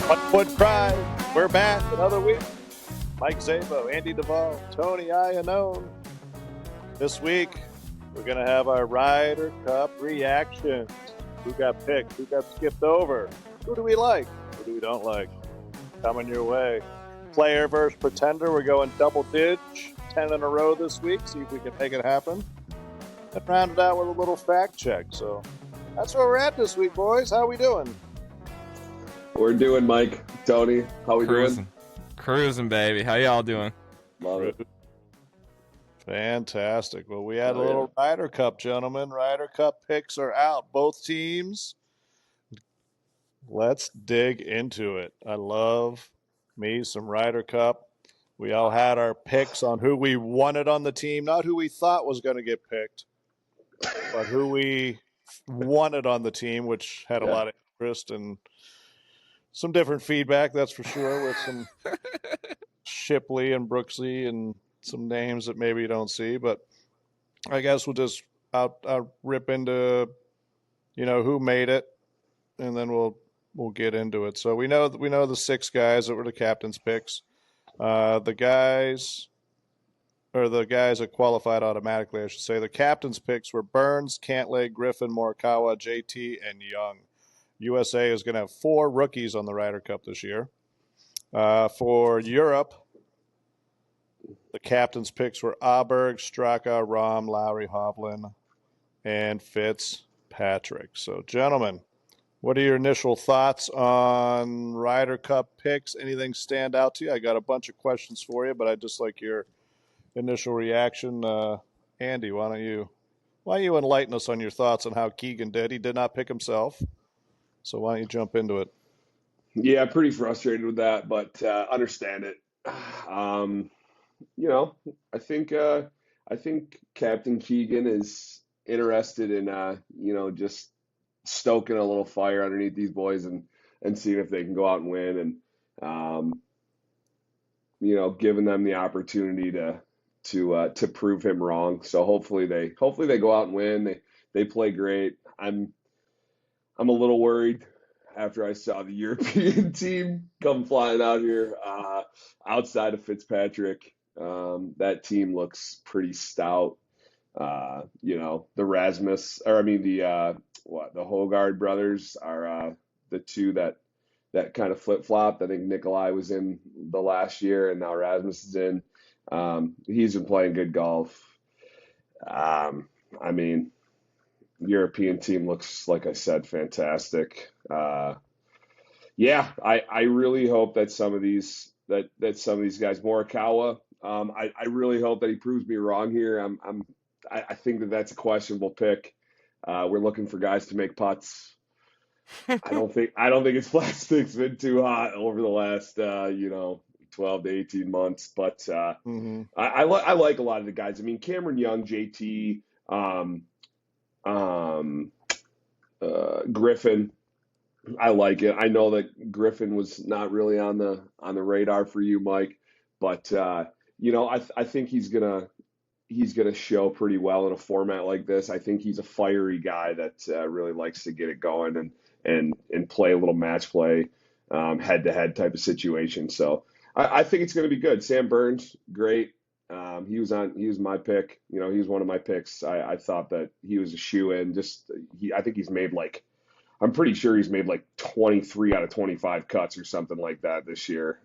One Foot Cry. We're back another week. Mike Zabo, Andy Duvall, Tony Iannone. This week, we're going to have our Ryder Cup reactions. Who got picked? Who got skipped over? Who do we like? Who do we don't like? Coming your way. Player versus pretender. We're going double dig. 10 in a row this week. See if we can make it happen. And round it out with a little fact check. So that's where we're at this week, boys. How we doing? We're doing, Mike, Tony. How we doing? Cruising, baby. How y'all doing? Love it. Fantastic. Well, we had a little Ryder Cup, gentlemen. Ryder Cup picks are out. Both teams. Let's dig into it. I love me some Ryder Cup. We all had our picks on who we wanted on the team, not who we thought was going to get picked, but who we wanted on the team, which had a lot of interest and some different feedback, that's for sure, with some Shipley and Brooksley and some names that maybe you don't see. But I guess we'll just I'll rip into, who made it, and then we'll get into it. So we know the six guys that were the captain's picks. The guys that qualified automatically, I should say. The captain's picks were Burns, Cantlay, Griffin, Morikawa, JT, and Young. USA is going to have 4 rookies on the Ryder Cup this year. For Europe, the captain's picks were Aberg, Straka, Rahm, Lowry, Hovland, and Fitzpatrick. So, gentlemen, what are your initial thoughts on Ryder Cup picks? Anything stand out to you? I got a bunch of questions for you, but I'd just like your initial reaction. Andy, why don't you enlighten us on your thoughts on how Keegan did? He did not pick himself. So why don't you jump into it? Yeah, pretty frustrated with that, but understand it. I think Captain Keegan is interested in just stoking a little fire underneath these boys and seeing if they can go out and win, and giving them the opportunity to prove him wrong. So hopefully they go out and win. They play great. I'm a little worried after I saw the European team come flying out here. Outside of Fitzpatrick, that team looks pretty stout. The Hogard brothers are the two that kind of flip-flopped. I think Nikolai was in the last year, and now Rasmus is in. He's been playing good golf. European team looks, like I said, fantastic. I really hope that some of these guys, Morikawa, I really hope that he proves me wrong here. I think that's a questionable pick. We're looking for guys to make putts. I don't think his flat stick's been too hot over the last 12 to 18 months. But I like a lot of the guys. I mean, Cameron Young, JT. Griffin, I like it. I know that Griffin was not really on the radar for you, Mike, but I think he's gonna show pretty well in a format like this. I think he's a fiery guy that really likes to get it going and play a little match play, head to head type of situation. So I think it's going to be good. Sam Burns, great. He was my pick. He was one of my picks. I thought that he was a shoe-in. I think I'm pretty sure he's made like 23 out of 25 cuts or something like that this year.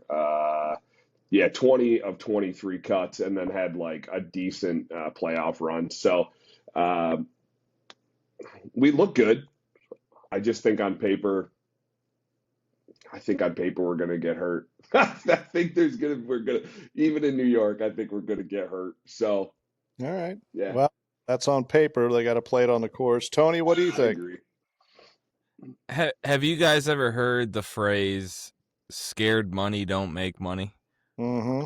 20 of 23 cuts, and then had like a decent playoff run. So we look good. I just think on paper we're gonna get hurt. I think even in New York, I think we're gonna get hurt. So, all right, yeah. Well, that's on paper. They got to play it on the course. Tony, what do you think? I agree. Have you guys ever heard the phrase "scared money don't make money"? Mm-hmm.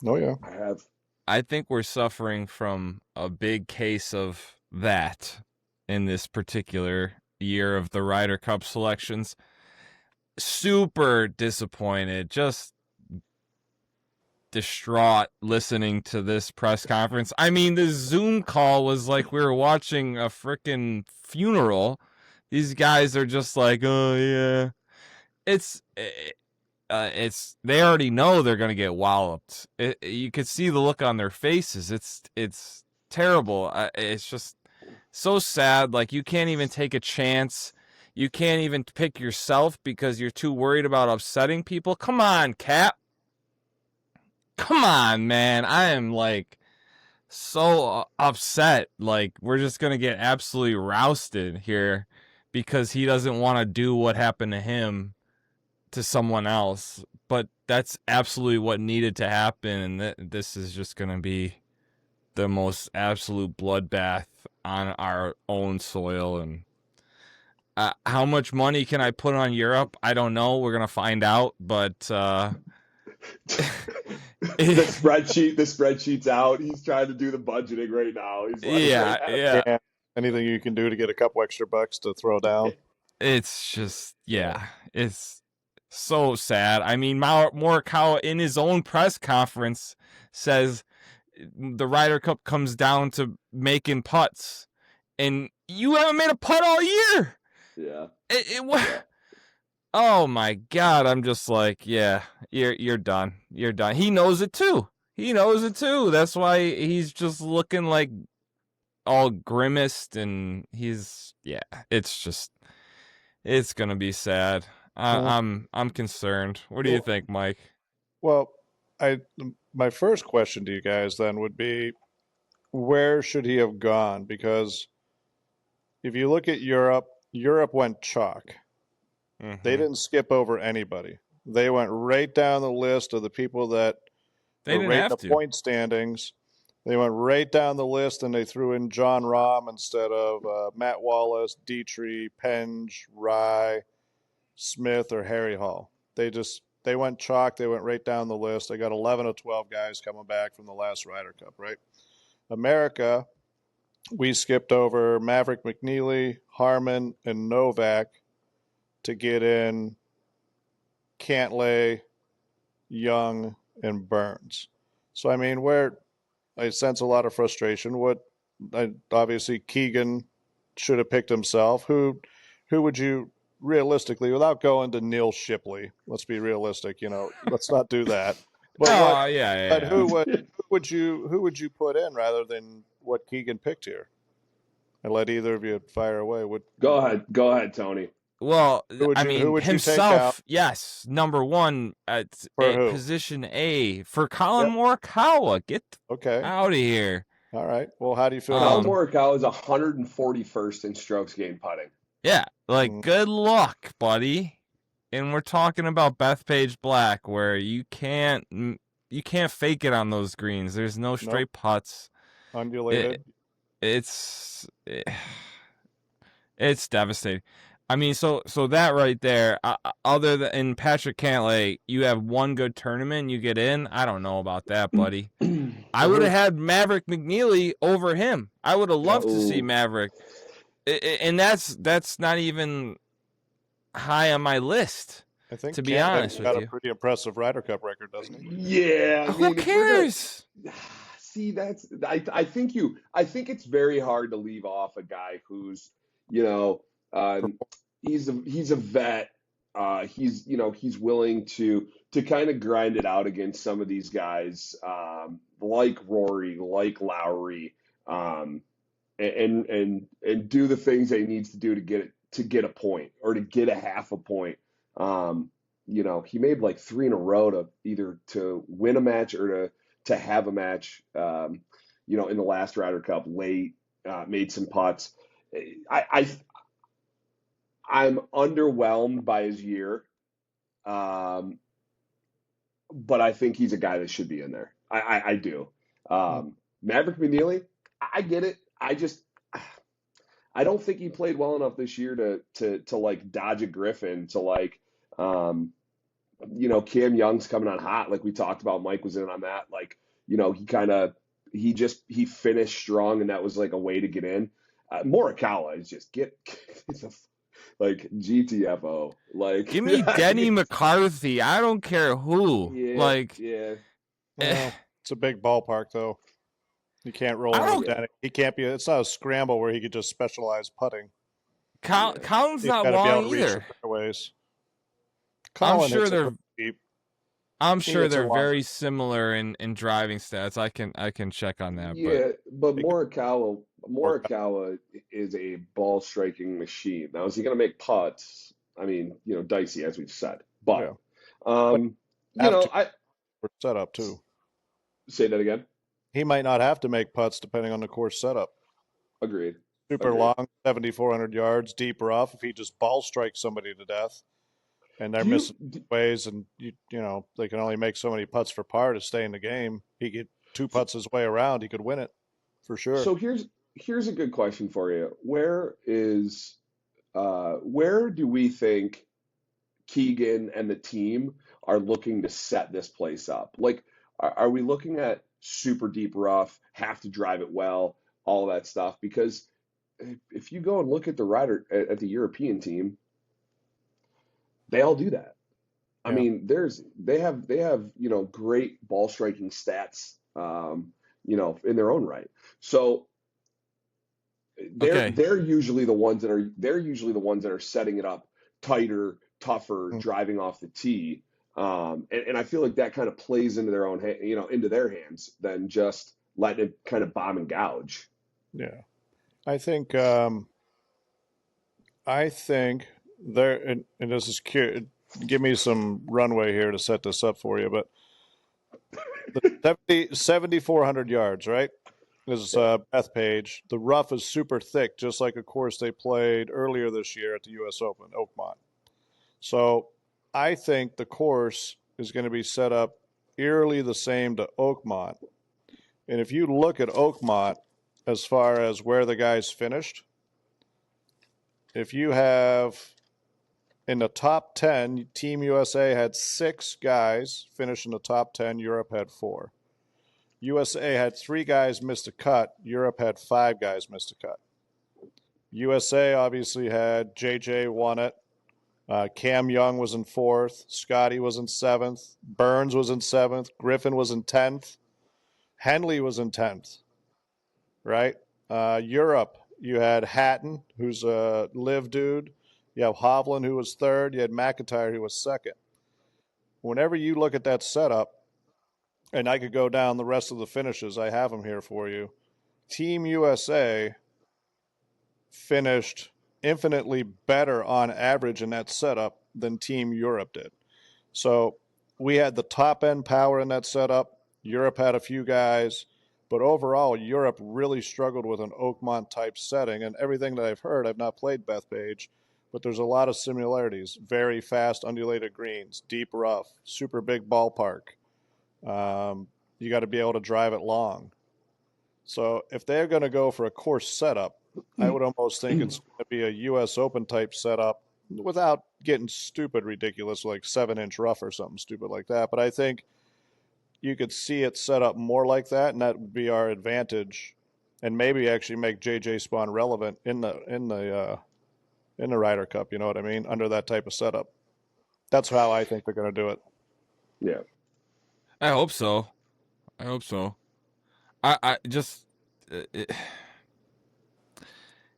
Oh yeah, I have. I think we're suffering from a big case of that in this particular year of the Ryder Cup selections. Super disappointed, just distraught listening to this press conference. I mean, the Zoom call was like we were watching a freaking funeral. These guys are just like, oh yeah. they already know they're going to get walloped. You could see the look on their faces. It's terrible. It's just so sad. Like, you can't even take a chance. You can't even pick yourself because you're too worried about upsetting people. Come on, Cap. Come on, man. I am like so upset. Like, we're just going to get absolutely rousted here because he doesn't want to do what happened to him to someone else. But that's absolutely what needed to happen, and this is just going to be the most absolute bloodbath on our own soil. And how much money can I put on Europe? I don't know. We're going to find out, but the spreadsheet's out. He's trying to do the budgeting right now. He's like, yeah. Anything you can do to get a couple extra bucks to throw down. It's just, it's so sad. I mean, Morikawa in his own press conference says the Ryder Cup comes down to making putts, and you haven't made a putt all year. Yeah. Oh my God! I'm just like, you're done. You're done. He knows it too. That's why he's just looking like all grimaced, and it's gonna be sad. I'm concerned. What do you think, Mike? Well, my first question to you guys then would be, where should he have gone? Because if you look at Europe went chalk. Mm-hmm. They didn't skip over anybody. They went right down the list of the people that they were rating the point standings. They went right down the list, and they threw in John Rahm instead of Matt Wallace, Dietrich, Penge, Rye, Smith, or Harry Hall. They went chalk. They went right down the list. They got 11 of 12 guys coming back from the last Ryder Cup, right? America, we skipped over Maverick McNeely, Harmon, and Novak to get in Cantlay, Young, and Burns. So, I mean, I sense a lot of frustration. Obviously Keegan should have picked himself. Who would you realistically, without going to Neil Shipley, let's be realistic, let's not do that. But But who would you put in rather than what Keegan picked here? And let either of you fire away. Go ahead, Tony. Well, I mean, himself, yes, number one at position A for Colin Morikawa. Get out of here. All right. Well, how do you feel? Colin Morikawa is 141st in strokes gained putting. Yeah, good luck, buddy. And we're talking about Bethpage Black, where you can't fake it on those greens. There's no straight putts. Undulated. It's devastating. I mean, so that right there, other than in Patrick Cantlay, you have one good tournament, you get in. I don't know about that, buddy. I would have had Maverick McNeely over him. I would have loved to see Maverick. And that's not even high on my list. I think, to be honest with you, got a pretty impressive Ryder Cup record, doesn't he? Yeah. Who cares? See, I think it's very hard to leave off a guy who's, he's a vet. He's willing to kind of grind it out against some of these guys, like Rory, like Lowry, and do the things that he needs to do to get a point or to get a half a point. He made like 3 in a row to win a match or to have a match. In the last Ryder Cup late, made some putts. I'm underwhelmed by his year, but I think he's a guy that should be in there. I do. Maverick McNeely, I get it. I don't think he played well enough this year to like dodge a Griffin, to like, Cam Young's coming on hot. Like we talked about, Mike was in on that. Like, he finished strong, and that was like a way to get in. Morikawa is just like GTFO. Like, give me Denny McCarthy. I don't care who. It's a big ballpark though. You can't roll over Denny. He can't be. It's not a scramble where he could just specialize putting. Colin's not long either. Colin, I'm sure they're. I'm He sure hits a they're long. very similar in driving stats. I can check on that, but Yeah, but He could work out. Morikawa is a ball striking machine. Now, is he going to make putts? I mean, dicey as we've said. But, Yeah, but um, have to I for setup too. say that again. He might not have to make putts depending on the course setup. Agreed. Super Agreed. long, 7,400 yards, deep rough. If he just ball strikes somebody to death, and they're Do you? missing ways, and they can only make so many putts for par to stay in the game. He get two putts his way around, he could win it for sure. So here's a good question for you. Where do we think Keegan and the team are looking to set this place up? Like, are we looking at super deep rough, have to drive it well, all that stuff? Because if you go and look at the Ryder at the European team, they all do that. I Yeah. mean, they have great ball striking stats, in their own right. So they're okay. they're usually the ones that are setting it up tighter, tougher, Mm, driving off the tee. And I feel like that kind of plays into their own, into their hands than just letting it kind of bomb and gouge. yeah. I think um, I think there, and this is cute. Give me some runway here to set this up for you, but the 7,400 yards, right? This is Yeah. Bethpage. The rough is super thick, just like a course they played earlier this year at the U.S. Open, Oakmont. So I think the course is going to be set up eerily the same to Oakmont. And if you look at Oakmont as far as where the guys finished, if you have in the top 10, Team USA had 6 guys finish in the top 10, Europe had 4. USA had 3 guys missed a cut, Europe had 5 guys missed a cut. USA obviously had JJ won it. Cam Young was in 4th. Scotty was in 7th. Burns was in 7th. Griffin was in 10th. Henley was in 10th, right? Europe, you had Hatton, who's a live dude. You have Hovland, who was 3rd. You had McIntyre, who was 2nd. Whenever you look at that setup, and I could go down the rest of the finishes, I have them here for you. Team USA finished infinitely better on average in that setup than Team Europe did. So we had the top end power in that setup. Europe had a few guys, but overall, Europe really struggled with an Oakmont type setting. And everything that I've heard, I've not played Bethpage, but there's a lot of similarities. Very fast, undulated greens, deep rough, super big ballpark. You got to be able to drive it long. So if they're going to go for a course setup, I would almost think it's going to be a U.S. Open type setup without getting stupid ridiculous like 7-inch rough or something stupid like that. But I think you could see it set up more like that, and that would be our advantage, and maybe actually make JJ Spawn relevant in the Ryder Cup. You know what I mean? Under that type of setup. That's how I think they're going to do it. Yeah. I hope so. I hope so. I just it,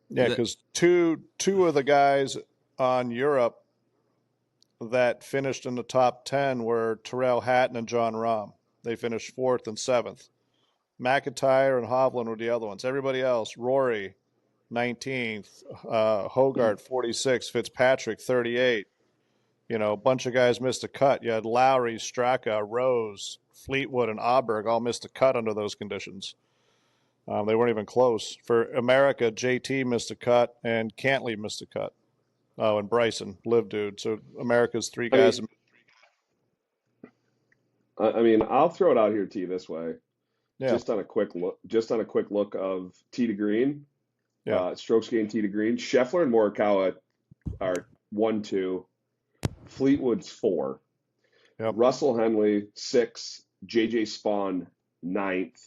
Yeah, the, because two of the guys on Europe that finished in the top 10 were Terrell Hatton and John Rahm. They finished 4th and 7th. McIntyre and Hovland were the other ones. Everybody else, Rory, 19th, Hogart, 46, Fitzpatrick, 38. A bunch of guys missed a cut. You had Lowry, Straka, Rose, Fleetwood, and Auberg all missed a cut under those conditions. They weren't even close. For America, JT missed a cut and Cantley missed a cut. Oh, and Bryson, live dude. So America's 3 I guys. mean, I'll throw it out here to you this way. Yeah, Just on a quick look of tee to green, yeah, strokes gained tee to green. Scheffler and Morikawa are 1-2. Fleetwood's 4. yep. Russell Henley 6. JJ Spawn 9th.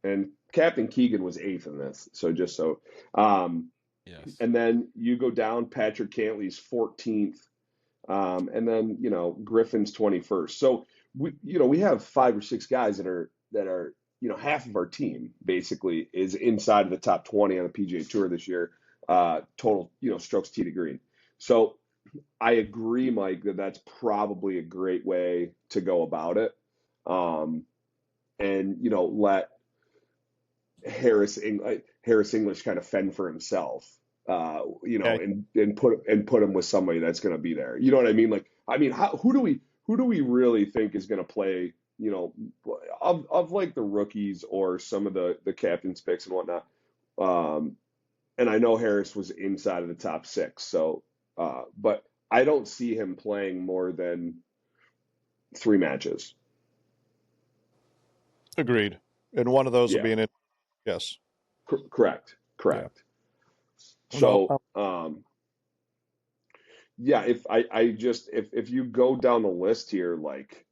And Captain Keegan was 8th in this. So just so. yes. And then you go down, Patrick Cantley's 14th. And then, Griffin's 21st. So we have 5 or 6 guys that are half of our team basically is inside of the top 20 on the PGA Tour this year, total, strokes tee to green. So I agree, Mike, that that's probably a great way to go about it. And let Harris English kind of fend for himself, Yeah, and put him with somebody that's going to be there. You know what I mean? Like, I mean, who do we really think is going to play? Of like the rookies or some of the captain's picks and whatnot. Um, and I know Harris was inside of the top six, so but I don't see him playing more than 3 matches. agreed. And one of those will Yeah, be yes. correct, Yeah. correct. No, So, yeah, if you go down the list here, like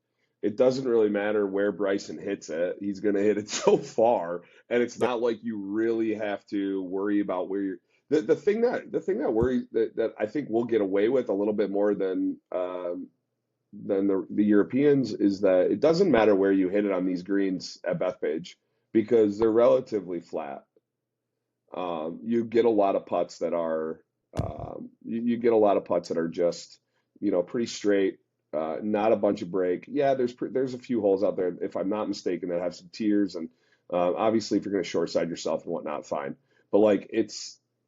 it doesn't really matter where Bryson hits it. He's going to hit it so far, and it's not like you really have to worry about where you're. The thing that worries that I think we'll get away with a little bit more than the Europeans is that it doesn't matter where you hit it on these greens at Bethpage because they're relatively flat. You get a lot of putts that are you get a lot of putts that are just pretty straight, not a bunch of break. Yeah, there's a few holes out there, if I'm not mistaken, that have some tiers, and obviously if you're going to short side yourself and whatnot, fine. But like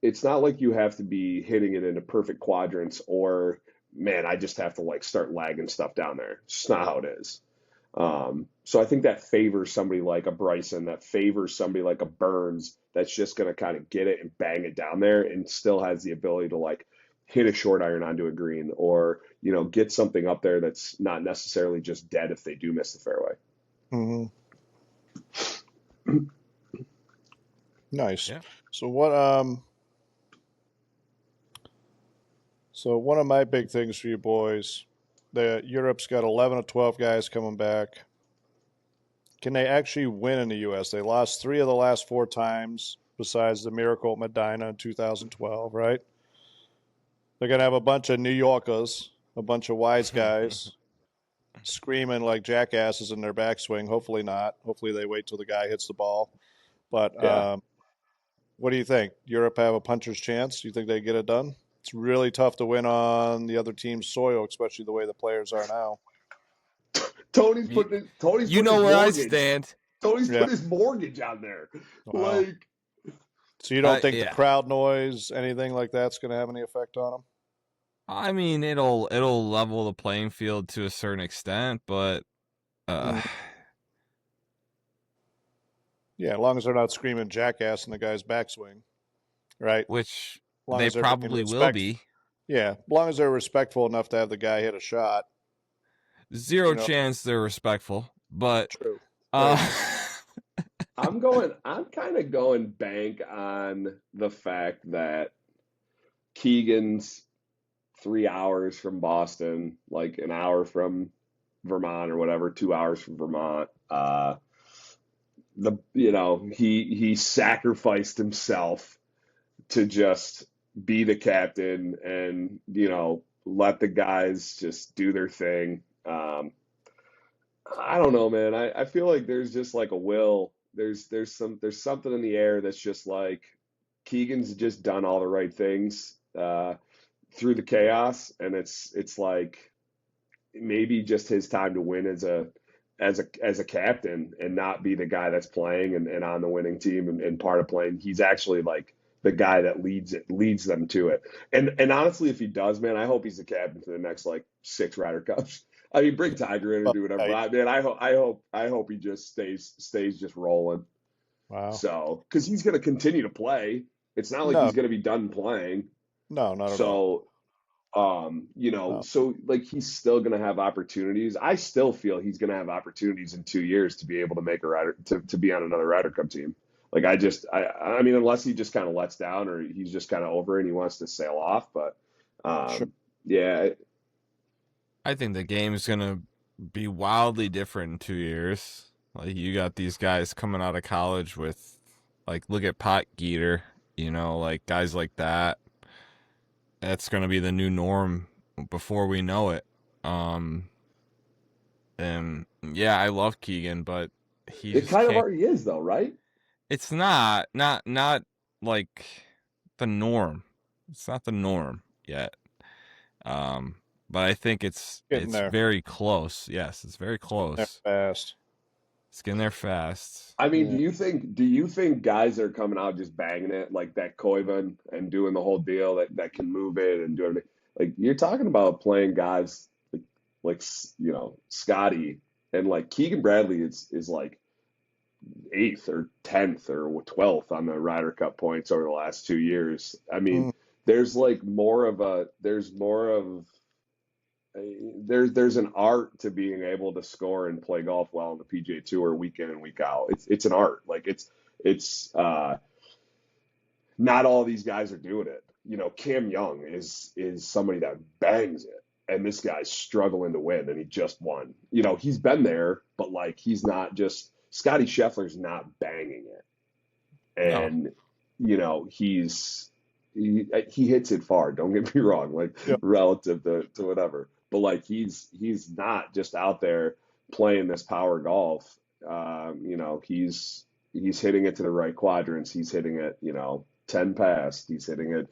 it's not like you have to be hitting it into perfect quadrants or man, I just have to like start lagging stuff down there. It's just not how it is. So I think that favors somebody like a Bryson, that favors somebody like a Burns that's just going to kind of get it and bang it down there and still has the ability to like hit a short iron onto a green or, get something up there that's not necessarily just dead if they do miss the fairway. mhm. Nice. Yeah. So one of my big things for you boys, Europe's got 11 or 12 guys coming back. Can they actually win in the U.S.? They lost 3 of the last 4 times, besides the miracle at Medina in 2012, right? They're going to have a bunch of New Yorkers, a bunch of wise guys screaming like jackasses in their backswing. Hopefully not. Hopefully they wait till the guy hits the ball. But Yeah. what do you think? Europe have a puncher's chance? Do you think they get it done? It's really tough to win on the other team's soil, especially the way the players are now. Tony's You, putting Tony's you putting know his where I mortgage. stand. Tony's Yeah. put his mortgage on there. Wow. Like, So you don't think the Yeah. crowd noise, anything like that's going to have any effect on them? I mean, it'll level the playing field to a certain extent, but Yeah, as long as they're not screaming jackass in the guy's backswing, right? which As long they as they're being probably will be. Yeah, as long as they're respectful enough to have the guy hit a shot. Zero chance they're respectful, but True. I'm kind of going bank on the fact that Keegan's 3 hours from Boston, like an hour from Vermont or whatever, 2 hours from Vermont. He sacrificed himself to just be the captain and let the guys just do their thing. I don't know, man. I feel like there's just like a will. There's something in the air that's just like Keegan's just done all the right things through the chaos, and it's like maybe just his time to win as a captain and not be the guy that's playing and on the winning team and part of playing. He's actually like the guy that leads them to it. And honestly, if he does, man, I hope he's the captain for the next like 6 Ryder Cups. I mean, bring Tiger in or do whatever. But man, I hope he just stays just rolling. Wow. So, because he's going to continue to play. It's not like he's going to be done playing. No, not at all. So, so like he's still going to have opportunities. I still feel he's going to have opportunities in 2 years to be able to make a Ryder to be on another Ryder Cup team. Like I mean, unless he just kind of lets down or he's just kind of over it and he wants to sail off. But Sure. yeah, I think the game's gonna be wildly different in 2 years. Like you got these guys coming out of college with, like, look at Pot Geeter, like guys like that. That's gonna be the new norm before we know it. And yeah, I love Keegan, but it kind of already is though, right? It's not like the norm. It's not the norm yet. But I think it's there. very close. Yes, it's very Getting there close. fast. It's getting there fast. I mean, Yeah. do you think guys that are coming out just banging it like that Koivu and doing the whole deal that can move it and do everything? Like you're talking about playing guys like Scotty and like Keegan Bradley is like 8th or 10th or 12th on the Ryder Cup points over the last 2 years. I mean, Mm. there's like there's an art to being able to score and play golf well on the PGA Tour week in and week out. It's an art. Like it's not all these guys are doing it. You know, Cam Young is somebody that bangs it, and this guy's struggling to win, and he just won. You know, he's been there, but like he's not just Scotty Scheffler's not banging it, No. and you know he hits it far. Don't get me wrong, like Yep. relative to whatever, but like he's not just out there playing this power golf. You know, he's hitting it to the right quadrants. He's hitting it, 10 past. He's hitting it,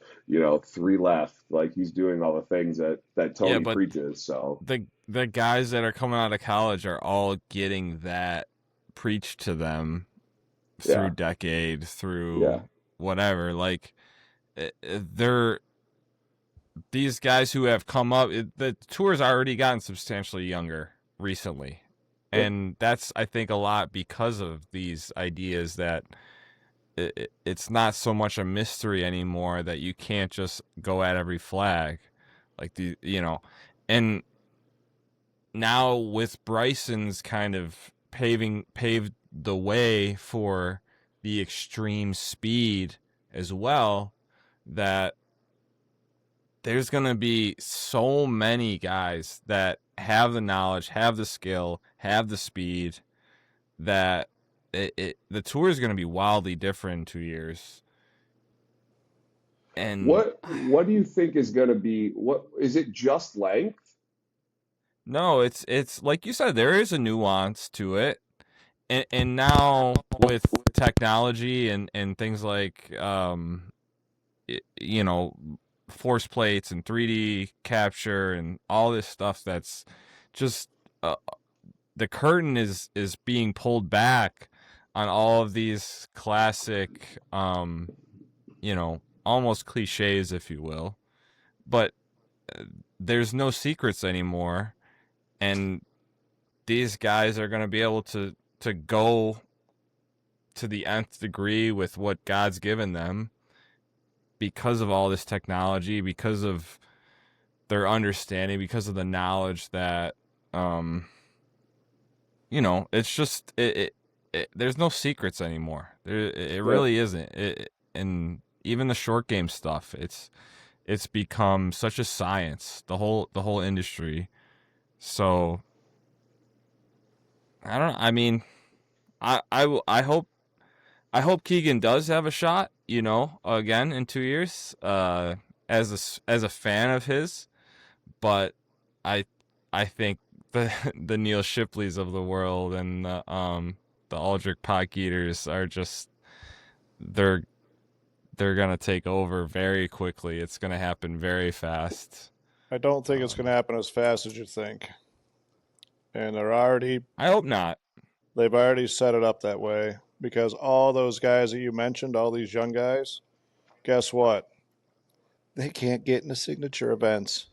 3 left. Like he's doing all the things that Tony but preaches. So the guys that are coming out of college are all getting that preached to them through decade, through whatever. Like they're these guys who have come up. The tour's already gotten substantially younger recently, and that's I think a lot because of these ideas that it's not so much a mystery anymore that you can't just go at every flag, like and now with Bryson's kind of paved the way for the extreme speed as well, that there's going to be so many guys that have the knowledge, have the skill, have the speed, that the tour is going to be wildly different in 2 years. And what do you think is going to be? What is it? Just length? no, it's like you said, there is a nuance to it, and now with technology and things like force plates and 3D capture and all this stuff, that's just the curtain is being pulled back on all of these classic almost cliches, if you will, but there's no secrets anymore, and these guys are going to be able to go to the nth degree with what God's given them because of all this technology, because of their understanding, because of the knowledge that it's just there's no secrets anymore. It really isn't. And even the short game stuff, it's become such a science, the whole industry. So I don't know. I mean, I hope Keegan does have a shot, again in 2 years, as a fan of his. But I think the Neil Shipleys of the world and the Aldrich Potgeeters are just they're gonna take over very quickly. It's gonna happen very fast. I don't think it's going to happen as fast as you think. And I hope not. they've already set it up that way, because all those guys that you mentioned, all these young guys, guess what? They can't get into signature events.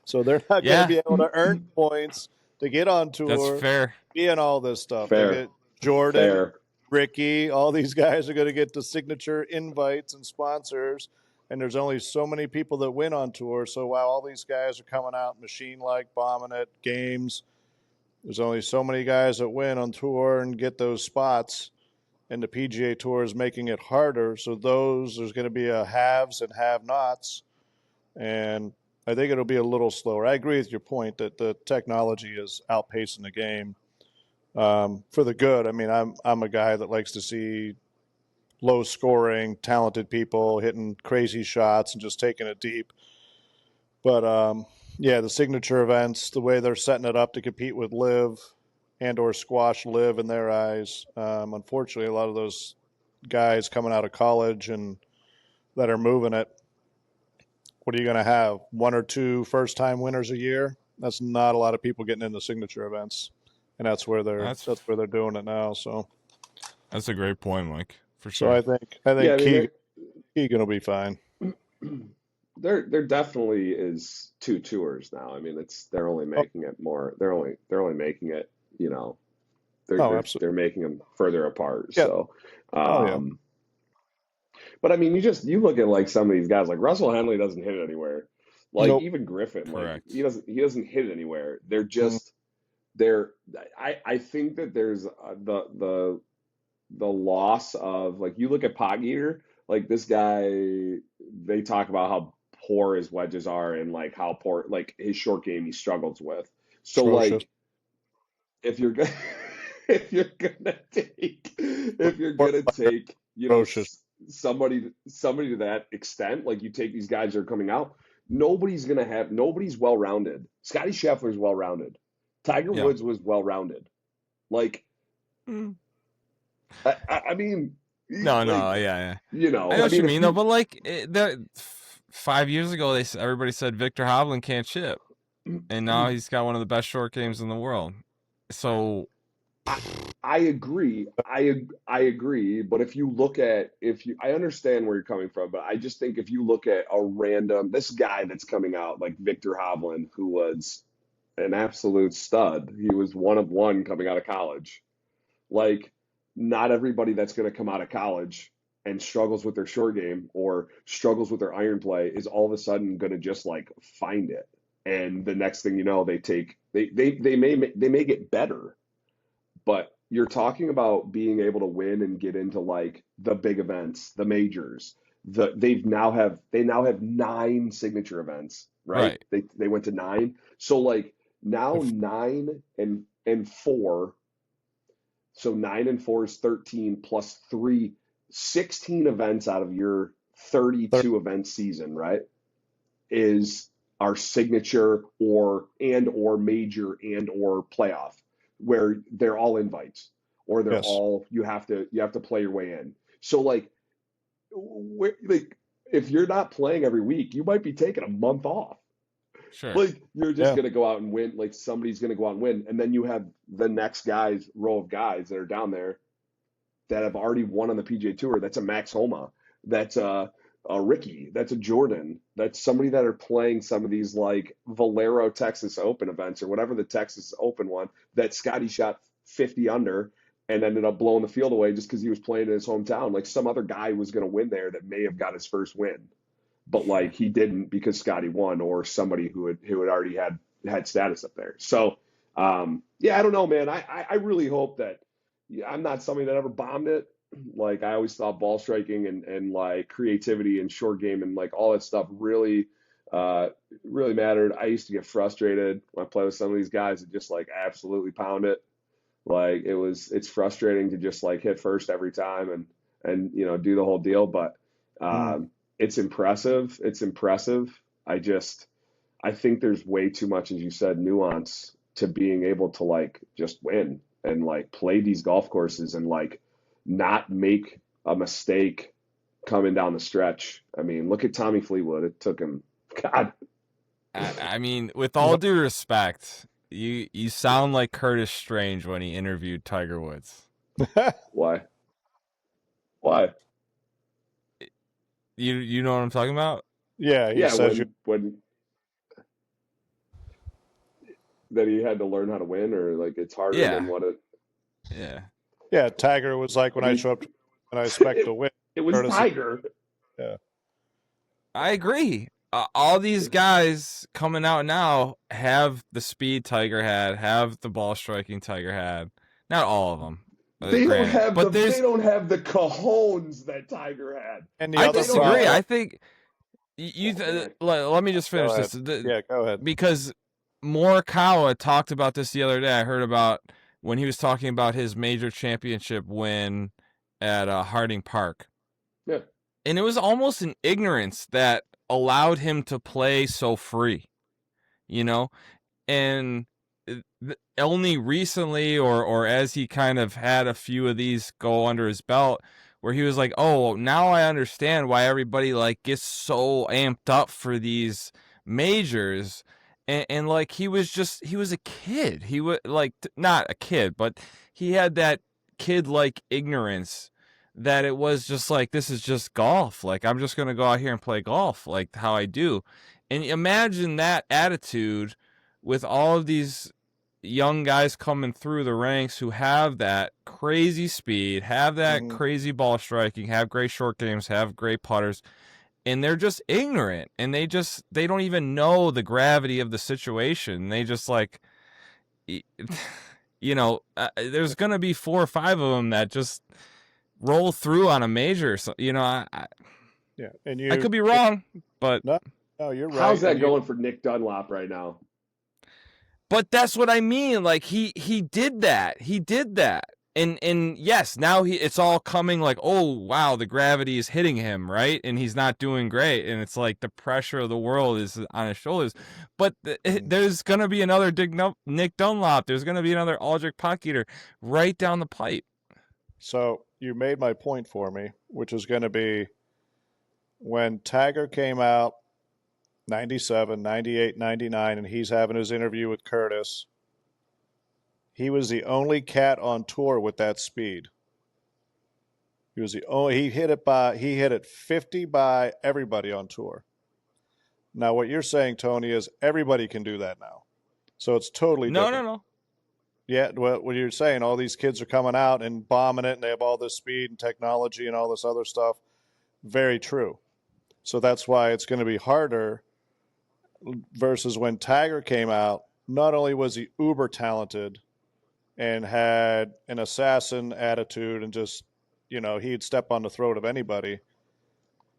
So they're not going to be able to earn points to get on tour. That's fair. Be in all this stuff. Fair. They get Jordan, Fair. Ricky, all these guys are going to get the signature invites and sponsors. And there's only so many people that win on tour. So while all these guys are coming out machine-like, bombing it, games, there's only so many guys that win on tour and get those spots. And the PGA Tour is making it harder. So there's going to be a haves and have-nots. And I think it'll be a little slower. I agree with your point that the technology is outpacing the game for the good. I mean, I'm a guy that likes to see low-scoring, talented people hitting crazy shots and just taking it deep. But, the signature events, the way they're setting it up to compete with LIV and or squash LIV in their eyes, unfortunately, a lot of those guys coming out of college and that are moving it what are you going to have? 1 or 2 first-time winners a year? That's not a lot of people getting into signature events, and that's where they're doing it now. So that's a great point, Mike. For so sure. I think Yeah, I mean, Keegan will be fine. there definitely is 2 tours now. I mean, they're only making it more. They're only making it. You know, Absolutely. they're making them further apart. Yeah. So, Yeah. but I mean, you look at like some of these guys. Like Russell Henley doesn't hit it anywhere. Like Nope. even Griffin, Correct. like he doesn't hit it anywhere. They're just I think that there's the loss of, like, you look at Pot Eater, like this guy, they talk about how poor his wedges are and like how poor, like, his short game he struggles with. So Atrocious. like if you're gonna if you're gonna take, you know, Atrocious. somebody to that extent, like you take these guys that are coming out, nobody's well rounded. Scotty Scheffler's well rounded. Tiger Woods was well rounded. Like, I mean, No, like, yeah. You know, I know what you mean, though. But like, 5 years ago, everybody said Victor Hovland can't chip, and now he's got one of the best short games in the world. So, I agree. I agree. But if you look at, I understand where you're coming from, but I just think if you look at this guy that's coming out like Victor Hovland, who was an absolute stud. He was one of one coming out of college. Like, not everybody that's going to come out of college and struggles with their short game or struggles with their iron play is all of a sudden going to just like find it. And the next thing you know, they may get better, but you're talking about being able to win and get into like the big events, the majors. They now have 9 signature events, right? They went to 9. So like now 9 and 4. So 9 and 4 is 13 plus 3, 16 events out of your 32 event season, right? Is our signature or major and or playoff, where they're all invites, or they're all, you have to play your way in. So like if you're not playing every week, you might be taking a month off. sure. Like you're just going to go out and win. Like somebody's going to go out and win. And then you have the next row of guys that are down there that have already won on the PGA Tour. That's a Max Homa. That's a Ricky. That's a Jordan. That's somebody that are playing some of these like Valero Texas Open events or whatever the Texas Open one that Scotty shot 50 under and ended up blowing the field away just because he was playing in his hometown. Like some other guy was going to win there that may have got his first win. But like he didn't because Scotty won, or somebody who had already had status up there. So I don't know, man. I really hope that, I'm not somebody that ever bombed it. Like I always thought ball striking and like creativity and short game and like all that stuff really mattered. I used to get frustrated when I play with some of these guys that just like absolutely pound it. Like it's frustrating to just like hit first every time and you know do the whole deal, but it's impressive. I think there's way too much, as you said, nuance to being able to like just win and like play these golf courses and like not make a mistake coming down the stretch. I mean, look at Tommy Fleetwood. It took him, God. I mean, with all due respect, you sound like Curtis Strange when he interviewed Tiger Woods. Why? You know what I'm talking about? Yeah, he says when that he had to learn how to win, or like it's harder than what it. Yeah, Tiger was like when I show up and I expect to win. It was Curtis. Tiger. Yeah, I agree. All these guys coming out now have the speed Tiger had, have the ball striking Tiger had. Not all of them. They don't have the cajones that Tiger had. And I disagree. I think let me just finish this. Go ahead. Because Morikawa talked about this the other day. I heard about when he was talking about his major championship win at Harding Park. Yeah. And it was almost an ignorance that allowed him to play so free, you know? And only recently, or as he kind of had a few of these go under his belt, where he was like, "Oh, now I understand why everybody like gets so amped up for these majors." And like he was a kid. He was like not a kid, but he had that kid like ignorance that it was just like, this is just golf. Like, I'm just going to go out here and play golf like how I do. And imagine that attitude with all of these young guys coming through the ranks who have that crazy speed, have that crazy ball striking, have great short games, have great putters, and they're just ignorant, and they don't even know the gravity of the situation. They just like, there's going to be 4 or 5 of them that just roll through on a major. So, Yeah, and I could be wrong, but no, you're right. How's that going for Nick Dunlop right now? But that's what I mean. Like he did that. He did that. And yes, now it's all coming like, oh wow, the gravity is hitting him, right? And he's not doing great. And it's like the pressure of the world is on his shoulders. But there's gonna be another Nick Dunlop. There's gonna be another Aldrich Potgieter right down the pipe. So you made my point for me, which is going to be when Tiger came out 97, 98, 99, and he's having his interview with Curtis. He was the only cat on tour with that speed. He was the only, he hit it 50 by everybody on tour. Now what you're saying, Tony, is everybody can do that now. So it's totally different. No. Yeah, what you're saying, all these kids are coming out and bombing it, and they have all this speed and technology and all this other stuff. Very true. So that's why it's going to be harder versus when Tiger came out. Not only was he uber talented and had an assassin attitude and just, he'd step on the throat of anybody.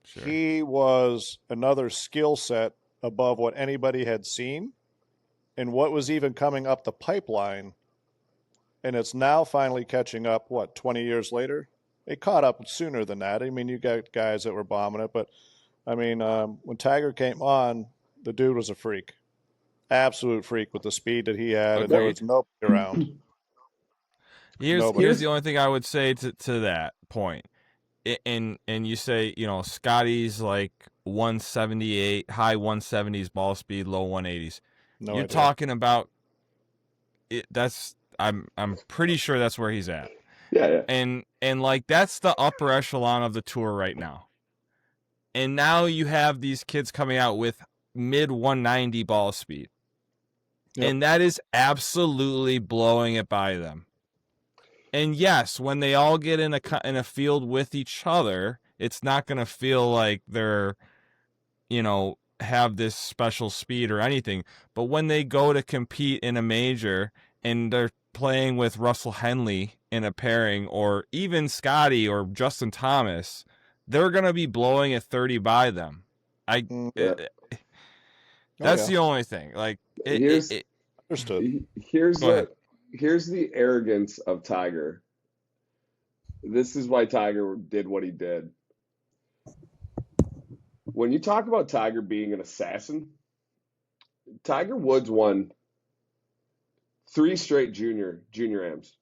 Sure. He was another skill set above what anybody had seen and what was even coming up the pipeline. And it's now finally catching up, 20 years later? It caught up sooner than that. I mean, you got guys that were bombing it, but, when Tiger came on, the dude was a freak. Absolute freak with the speed that he had, and there was nobody around. Here's the only thing I would say to that point. And you say, Scotty's like 178, high 170s ball speed, low 180s. You're idea. Talking about it. I'm pretty sure that's where he's at. Yeah. And like that's the upper echelon of the tour right now. And now you have these kids coming out with mid 190 ball speed. Yep. And that is absolutely blowing it by them. And yes, when they all get in a field with each other, it's not going to feel like they're, have this special speed or anything. But when they go to compete in a major and they're playing with Russell Henley in a pairing, or even Scotty or Justin Thomas, they're going to be blowing at 30 by them. That's the only thing. Like, understood. Here's the arrogance of Tiger. This is why Tiger did what he did. When you talk about Tiger being an assassin, Tiger Woods won 3 straight junior AMs.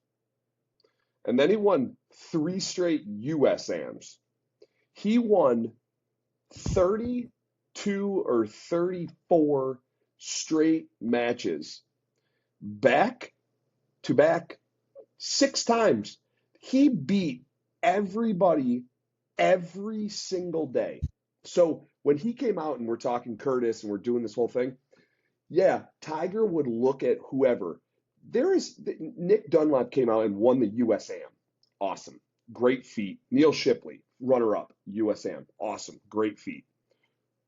And then he won 3 straight US AMs. He won 32 or 34 straight matches back to back 6 times. He beat everybody every single day. So when he came out and we're talking Curtis and we're doing this whole thing, yeah, Tiger would look at whoever. Nick Dunlop came out and won the US Am. Awesome. Great feat. Neil Shipley, runner-up, US Am. Awesome. Great feat.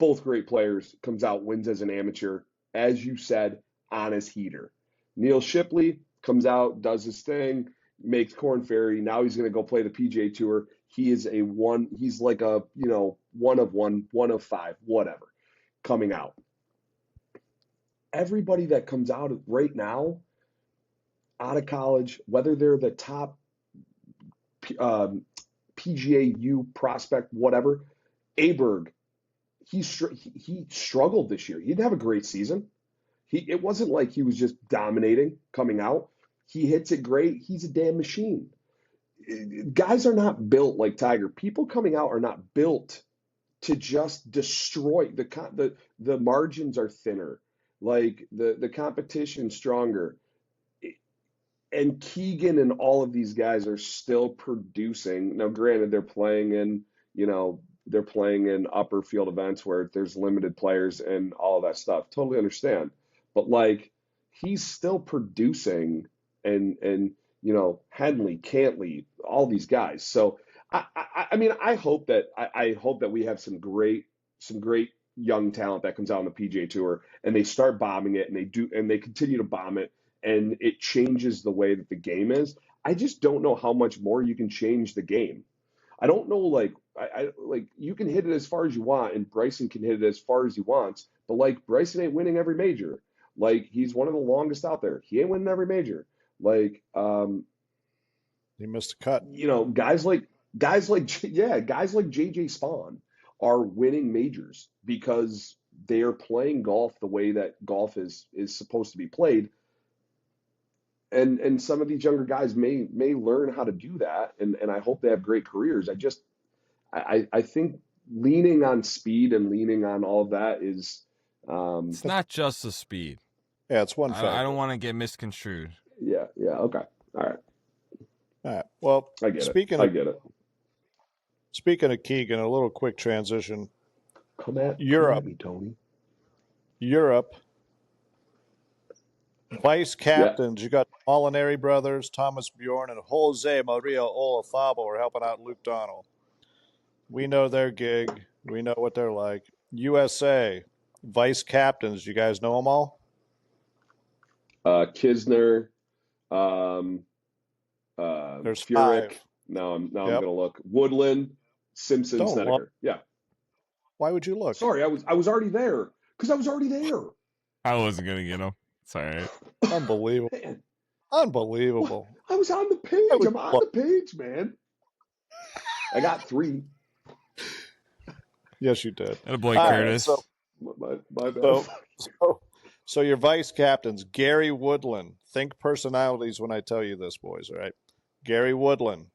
Both great players. Comes out, wins as an amateur. As you said, on his heater. Neil Shipley comes out, does his thing, makes Korn Ferry. Now he's going to go play the PGA Tour. He is he's like a, one of 5, whatever, coming out. Everybody that comes out right now, out of college, whether they're the top PGA U prospect, whatever, Aberg, he struggled this year. He didn't have a great season. It wasn't like he was just dominating coming out. He hits it great. He's a damn machine. guys are not built like Tiger. People coming out are not built to just destroy the margins are thinner, like the competition stronger, and Keegan and all of these guys are still producing. Now, granted, they're playing in upper field events where there's limited players and all of that stuff. Totally understand. But like he's still producing and Henley, Cantley, all these guys. So I mean I hope that we have some great young talent that comes out on the PGA Tour and they start bombing it and they continue to bomb it and it changes the way that the game is. I just don't know how much more you can change the game. I don't know, like like you can hit it as far as you want, and Bryson can hit it as far as he wants, but like Bryson ain't winning every major. Like he's one of the longest out there. He ain't winning every major. Like He missed a cut. guys like JJ Spawn are winning majors because they are playing golf the way that golf is supposed to be played. And some of these younger guys may learn how to do that, and I hope they have great careers. I think leaning on speed and leaning on all of that is It's not just the speed. Yeah, it's one factor. I don't want to get misconstrued. yeah, okay. All right. All right. Well, I get it. Speaking of Keegan, a little quick transition. Come at me, Tony. Europe. Vice captains, you got Molinari brothers, Thomas Bjorn, and Jose Maria Olazabal are helping out Luke Donald. We know their gig. We know what they're like. USA, vice captains, you guys know them all? Kisner, There's Furyk. 5. Now I'm gonna look. Woodland, Simpson, Don't Snedeker. look. Yeah. Why would you look? Sorry, I was already there because I was already there. I wasn't gonna get him. It's all right. Unbelievable. Man, Unbelievable. I was on the page. I'm on the page, man. I got 3. Yes, you did. And a boy All right, Curtis. so- My bad. So your vice captains, Gary Woodland. Think personalities when I tell you this, boys, all right? Gary Woodland,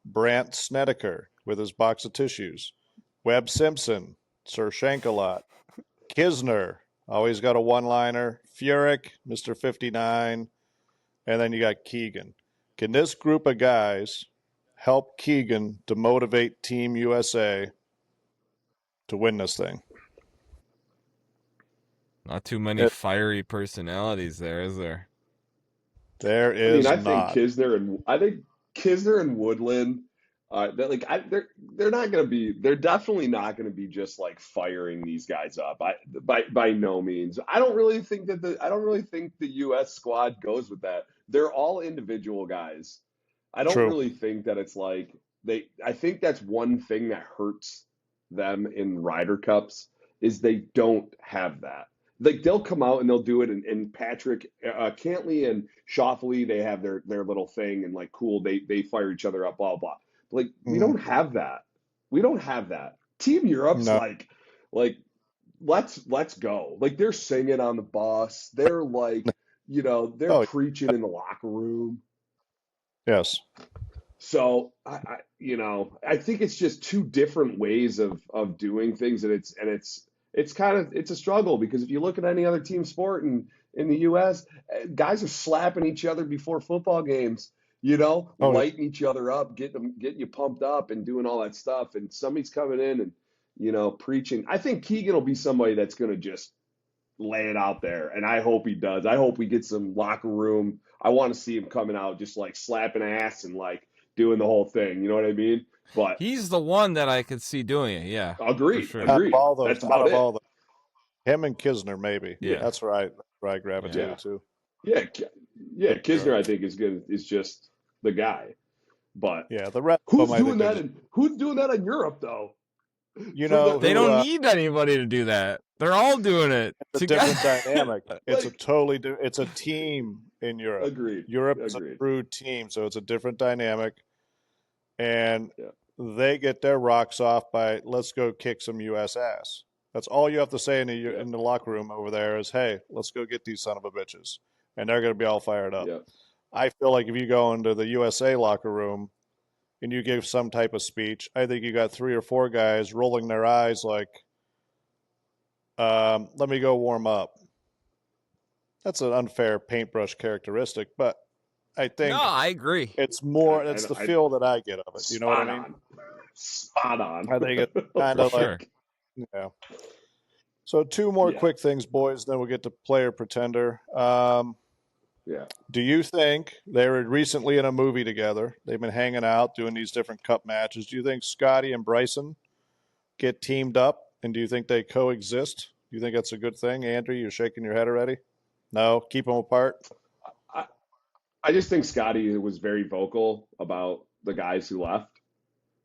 Brant Snedeker with his box of tissues, Webb Simpson, Sir Shankalot, Kisner, always got a one-liner, Furyk, Mr. 59, and then you got Keegan. Can this group of guys help Keegan to motivate Team USA to win this thing? Not too many fiery personalities there, is there? There is I not. think Kisner and Woodland, they're not going to be. They're definitely not going to be just like firing these guys up. By no means. I don't really think the U.S. squad goes with that. They're all individual guys. I don't True. really think that it's like they. I think that's one thing that hurts them in Ryder Cups is they don't have that. Like they'll come out and they'll do it, and Patrick Cantley and Schauffele, they have their little thing and like cool, they fire each other up, blah blah. Like we don't have that. We don't have that. Team Europe's like let's go. Like they're singing on the bus. They're like they're preaching in the locker room. Yes. So I think it's just 2 different ways of doing things, and it's a struggle because if you look at any other team sport in the U.S., guys are slapping each other before football games, lighting each other up, getting you pumped up and doing all that stuff. And somebody's coming in and, preaching. I think Keegan will be somebody that's going to just lay it out there. And I hope he does. I hope we get some locker room. I want to see him coming out just like slapping ass and like doing the whole thing. You know what I mean? But he's the one that I could see doing it. Yeah. Agreed. Sure. Agreed. That's about it. Him and Kisner, maybe. Yeah. That's right. Where I gravitated to. Yeah. Kisner, I think, is just the guy. But yeah, the rest. Who's doing that in Europe, though? They don't need anybody to do that. They're all doing it. It's a different dynamic. It's a totally it's a team in Europe. Agreed. Europe is a true team, so it's a different dynamic. And they get their rocks off by let's go kick some U.S. ass. That's all you have to say in the locker room over there is, hey, let's go get these son of a bitches. And they're going to be all fired up. Yeah. I feel like if you go into the USA locker room and you give some type of speech, I think you got 3 or 4 guys rolling their eyes like, let me go warm up. That's an unfair paintbrush characteristic, but I think No, I agree. it's the feel that I get of it. You know what I mean? Spot on. I think it's kind of Sure. like, yeah. So 2 more Yeah. quick things, boys, then we'll get to player pretender. Yeah. Do you think they were recently in a movie together? They've been hanging out, doing these different cup matches. Do you think Scotty and Bryson get teamed up, and do you think they coexist? Do you think that's a good thing? Andrew, you're shaking your head already? No? Keep them apart? I just think Scotty was very vocal about the guys who left.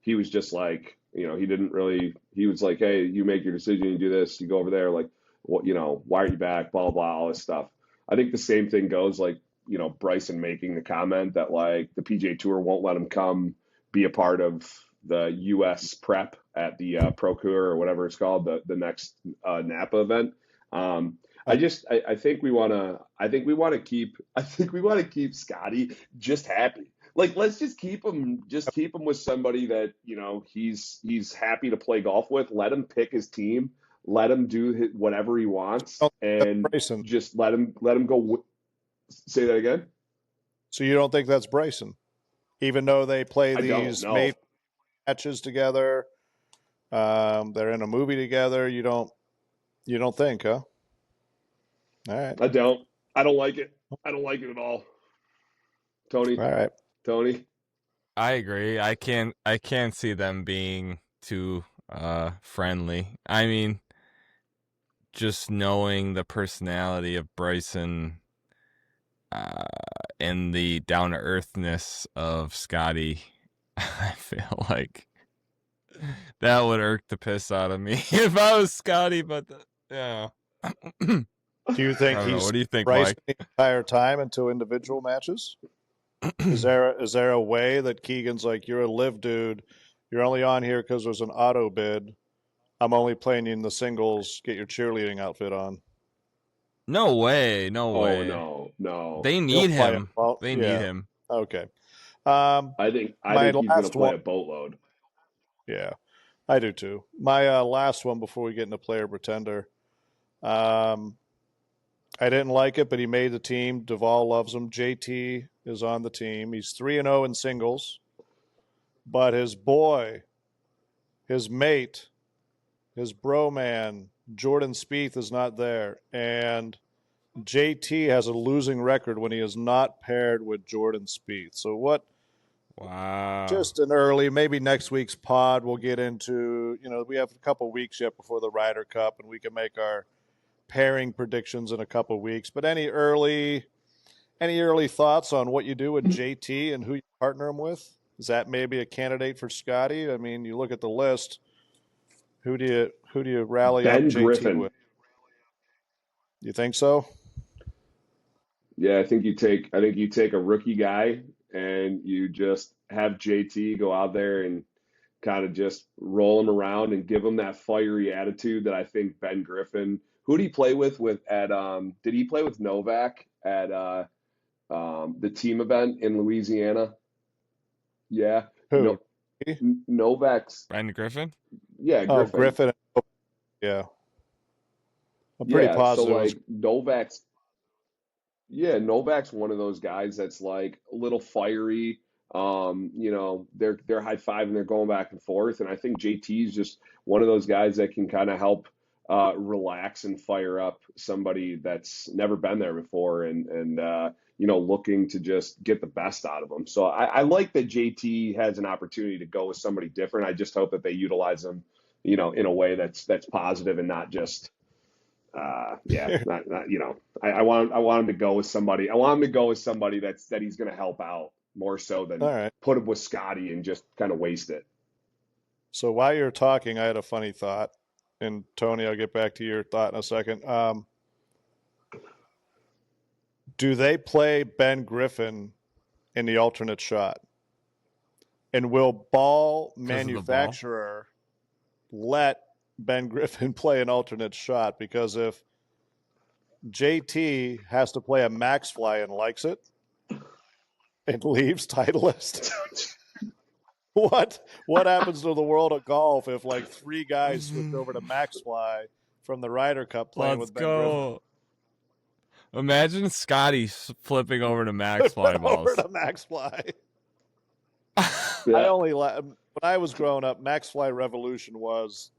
He was just like, he didn't really, he was like, hey, you make your decision, you do this, you go over there, like, what, why are you back, blah, blah, blah, all this stuff. I think the same thing goes, like, Bryson making the comment that, like, the PGA Tour won't let him come be a part of the U.S. prep at the Procure or whatever it's called, the next Napa event. I think we want to keep Scotty just happy. Like, let's just keep him with somebody that, he's happy to play golf with. Let him pick his team, let him do whatever he wants, and Bryson. just let him go. Say that again. So you don't think that's Bryson, even though they play these no. matches together, they're in a movie together. You don't think, huh? All right. I don't like it. I don't like it at all. Tony. All right. Tony. I agree. I can't see them being too friendly. I mean, just knowing the personality of Bryson and the down to earthness of Scotty, I feel like that would irk the piss out of me if I was Scotty. But yeah. Do you think What do you think, Bryson Mike? the entire time into individual matches? Is there a way that Keegan's like, you're a live dude, you're only on here because there's an auto bid. I'm only playing you in the singles. Get your cheerleading outfit on. No way. No way. No. They need him. Well, They need him. Okay. I think he's going to play a boatload. Yeah, I do too. My last one before we get into player pretender. I didn't like it, but he made the team. Duvall loves him. JT is on the team. He's 3-0 in singles. But his boy, his mate, his bro man, Jordan Spieth is not there. And JT has a losing record when he is not paired with Jordan Spieth. So what? Wow. Just an early, maybe next week's pod we'll get into, we have a couple weeks yet before the Ryder Cup, and we can make our pairing predictions in a couple weeks. But any early thoughts on what you do with JT and who you partner him with? Is that maybe a candidate for Scotty? I mean, you look at the list. Who do you rally Ben up JT Griffin. with? You think so? Yeah, I think you take a rookie guy and you just have JT go out there and kind of just roll him around and give him that fiery attitude that I think Ben Griffin. Who did he play with did he play with Novak at the team event in Louisiana? Yeah. Who? Novak's Ben Griffin? Yeah, Griffin. Oh, Griffin. Yeah. I'm pretty positive. So like Novak's one of those guys that's like a little fiery. They're high-fiving, they're going back and forth, and I think JT is just one of those guys that can kind of help relax and fire up somebody that's never been there before, and looking to just get the best out of them. So I like that JT has an opportunity to go with somebody different. I just hope that they utilize him, in a way that's positive and not just. I want him to go with somebody. I want him to go with somebody that he's going to help out more so than put him with Scotty and just kind of waste it. So while you're talking, I had a funny thought, and Tony, I'll get back to your thought in a second. Do they play Ben Griffin in the alternate shot? And will ball manufacturer let Ben Griffin play an alternate shot? Because if JT has to play a max fly and likes it and leaves Titleist, What happens to the world of golf if like 3 guys switch over to Max Fly from the Ryder Cup playing Let's with Ben Griffin? go. Imagine Scotty flipping over to Max Fly balls. Over to Max Fly. Yeah. I only when I was growing up, Max Fly Revolution was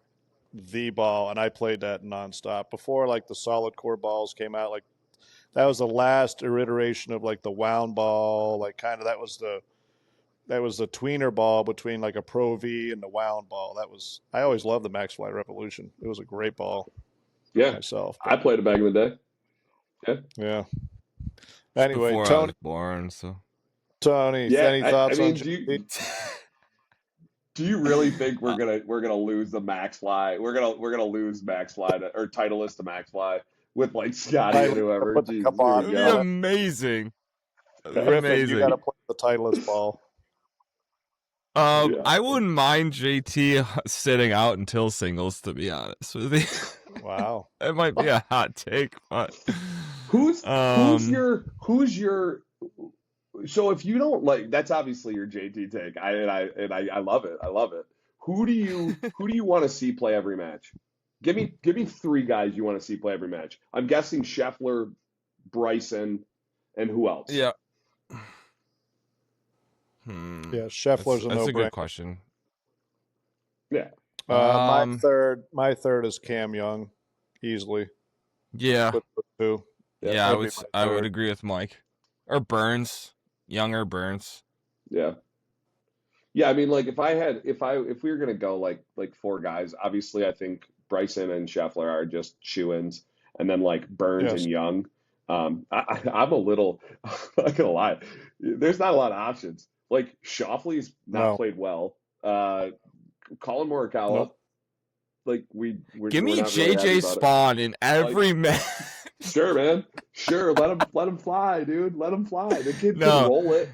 the ball, and I played that nonstop. Before like the solid core balls came out, like that was the last iteration of like the wound ball, like kind of that was the tweener ball between like a Pro V and the wound ball. I always loved the Max Fly Revolution. It was a great ball. Yeah. Myself. I played it back in the day. Yeah. Yeah. Anyway, Before I Tony, was born, so Tony, Yeah, any thoughts I mean, on do you really think we're gonna lose the Max Fly? We're gonna lose Max Fly or Titleist to Max Fly with like Scotty and whoever. Put the Jesus, cup on. here we it'd be go. amazing. Griffin, Amazing. you got to play the Titleist ball. Yeah. I wouldn't mind JT sitting out until singles, to be honest with you. Wow. It might be a hot take, but Who's your so if you don't like, that's obviously your JT take. I love it. I love it. Who do you want to see play every match? Give me 3 guys you want to see play every match. I'm guessing Scheffler, Bryson, and who else? yeah. Yeah, Scheffler's a That's a no-brainer. good question. Yeah. My third is Cam Young, easily. Yeah. With the 2. Yeah, I would third. agree with Mike. Or Burns. Young or Burns. Yeah. Yeah, I mean, like if we were gonna go like 4 guys, obviously I think Bryson and Scheffler are just shoo-ins, and then like Burns and Young. I'm a little, I'm not gonna lie, there's not a lot of options. Like Schauffele's not played well. Colin Morikawa, Nope. like we're Give me not really happy JJ about it. Spawn in every match. Sure, man. Sure, let him fly, dude. Let him fly. The kid can roll it.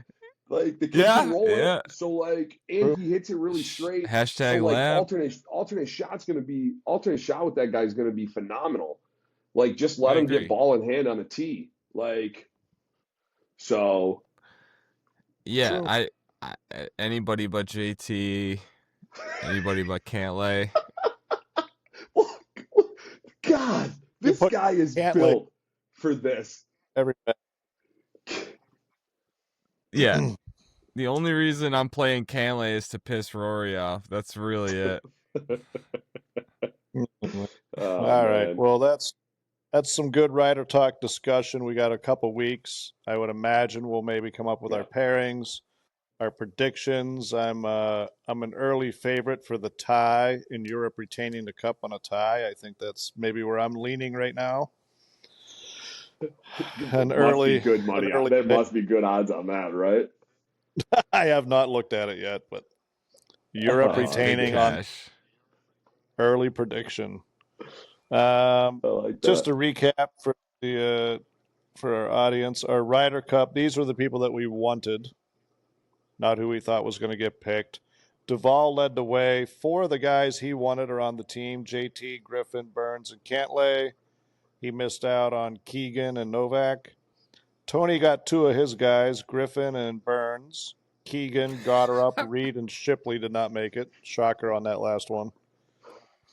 Like the kid can roll it. So like, and he hits it really straight. Hashtag so, like, lab. alternate shot with that guy is gonna be phenomenal. Like just let him get ball in hand on the tee. Like so. Yeah, I anybody but JT, anybody but Cantlay. God, this guy is built for this. Every Yeah. The only reason I'm playing Cantlay is to piss Rory off. That's really it. All right. Well, that's some good Ryder Talk discussion. We got a couple weeks. I would imagine we'll maybe come up with our pairings, our predictions. I'm an early favorite for the tie in Europe retaining the cup on a tie. I think that's maybe where I'm leaning right now. Be good money. There must be good odds on that, right? I have not looked at it yet, but Europe retaining on early prediction. Just to recap for our audience, our Ryder Cup, these were the people that we wanted, not who we thought was going to get picked. Duvall led the way. 4 of the guys he wanted are on the team: JT, Griffin, Burns, and Cantlay. He missed out on Keegan and Novak. Tony got 2 of his guys, Griffin and Burns. Keegan, Goddard, Reed, and Shipley did not make it. Shocker on that last one.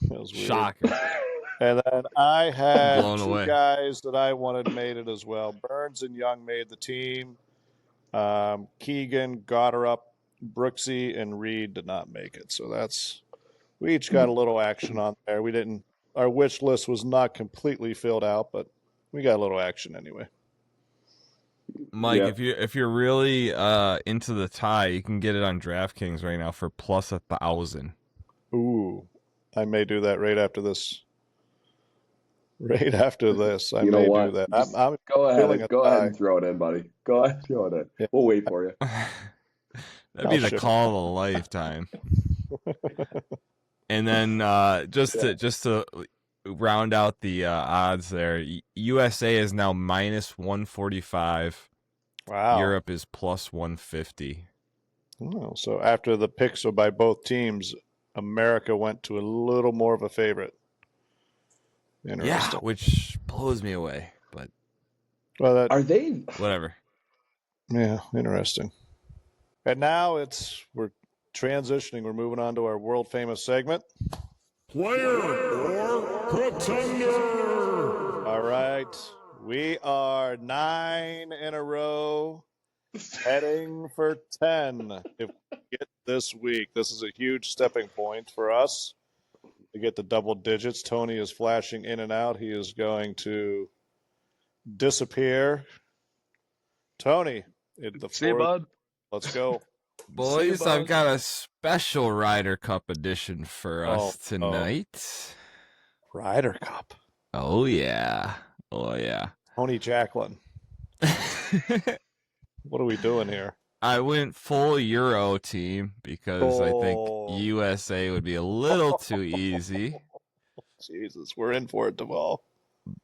That was weird. Shocker. And then I had Blown 2 away. guys that I wanted made it as well. Burns and Young made the team. Keegan, Goddard, Brooksy, and Reed did not make it. So we each got a little action on there. Our wish list was not completely filled out, but we got a little action anyway. Mike, if you're really into the tie, you can get it on DraftKings right now for plus 1,000. Ooh, I may do that right after this. Right after this, I you know may what? do that. I'm go ahead and throw it in, buddy. Go ahead, throw it in. Yeah. We'll wait for you. That'd be the call of a lifetime. And then just to round out the odds there, USA is now minus 145. Wow. Europe is plus 150. Oh, so after the picks are by both teams, America went to a little more of a favorite. Yeah, which blows me away. But are they? Whatever. Yeah, interesting. And now we're transitioning. We're moving on to our world famous segment. Player or Pretender. All right. We are 9 in a row, heading for 10 if we get this week. This is a huge stepping point for us to get the double digits. Tony is flashing in and out. He is going to disappear. Tony, See you, bud. Let's go. Boys, I've got a special Ryder Cup edition for us tonight. Ryder Cup. Oh, yeah. Oh, yeah. Tony Jacklin. What are we doing here? I went full Euro team because I think USA would be a little too easy. Jesus, we're in for it, Duvall.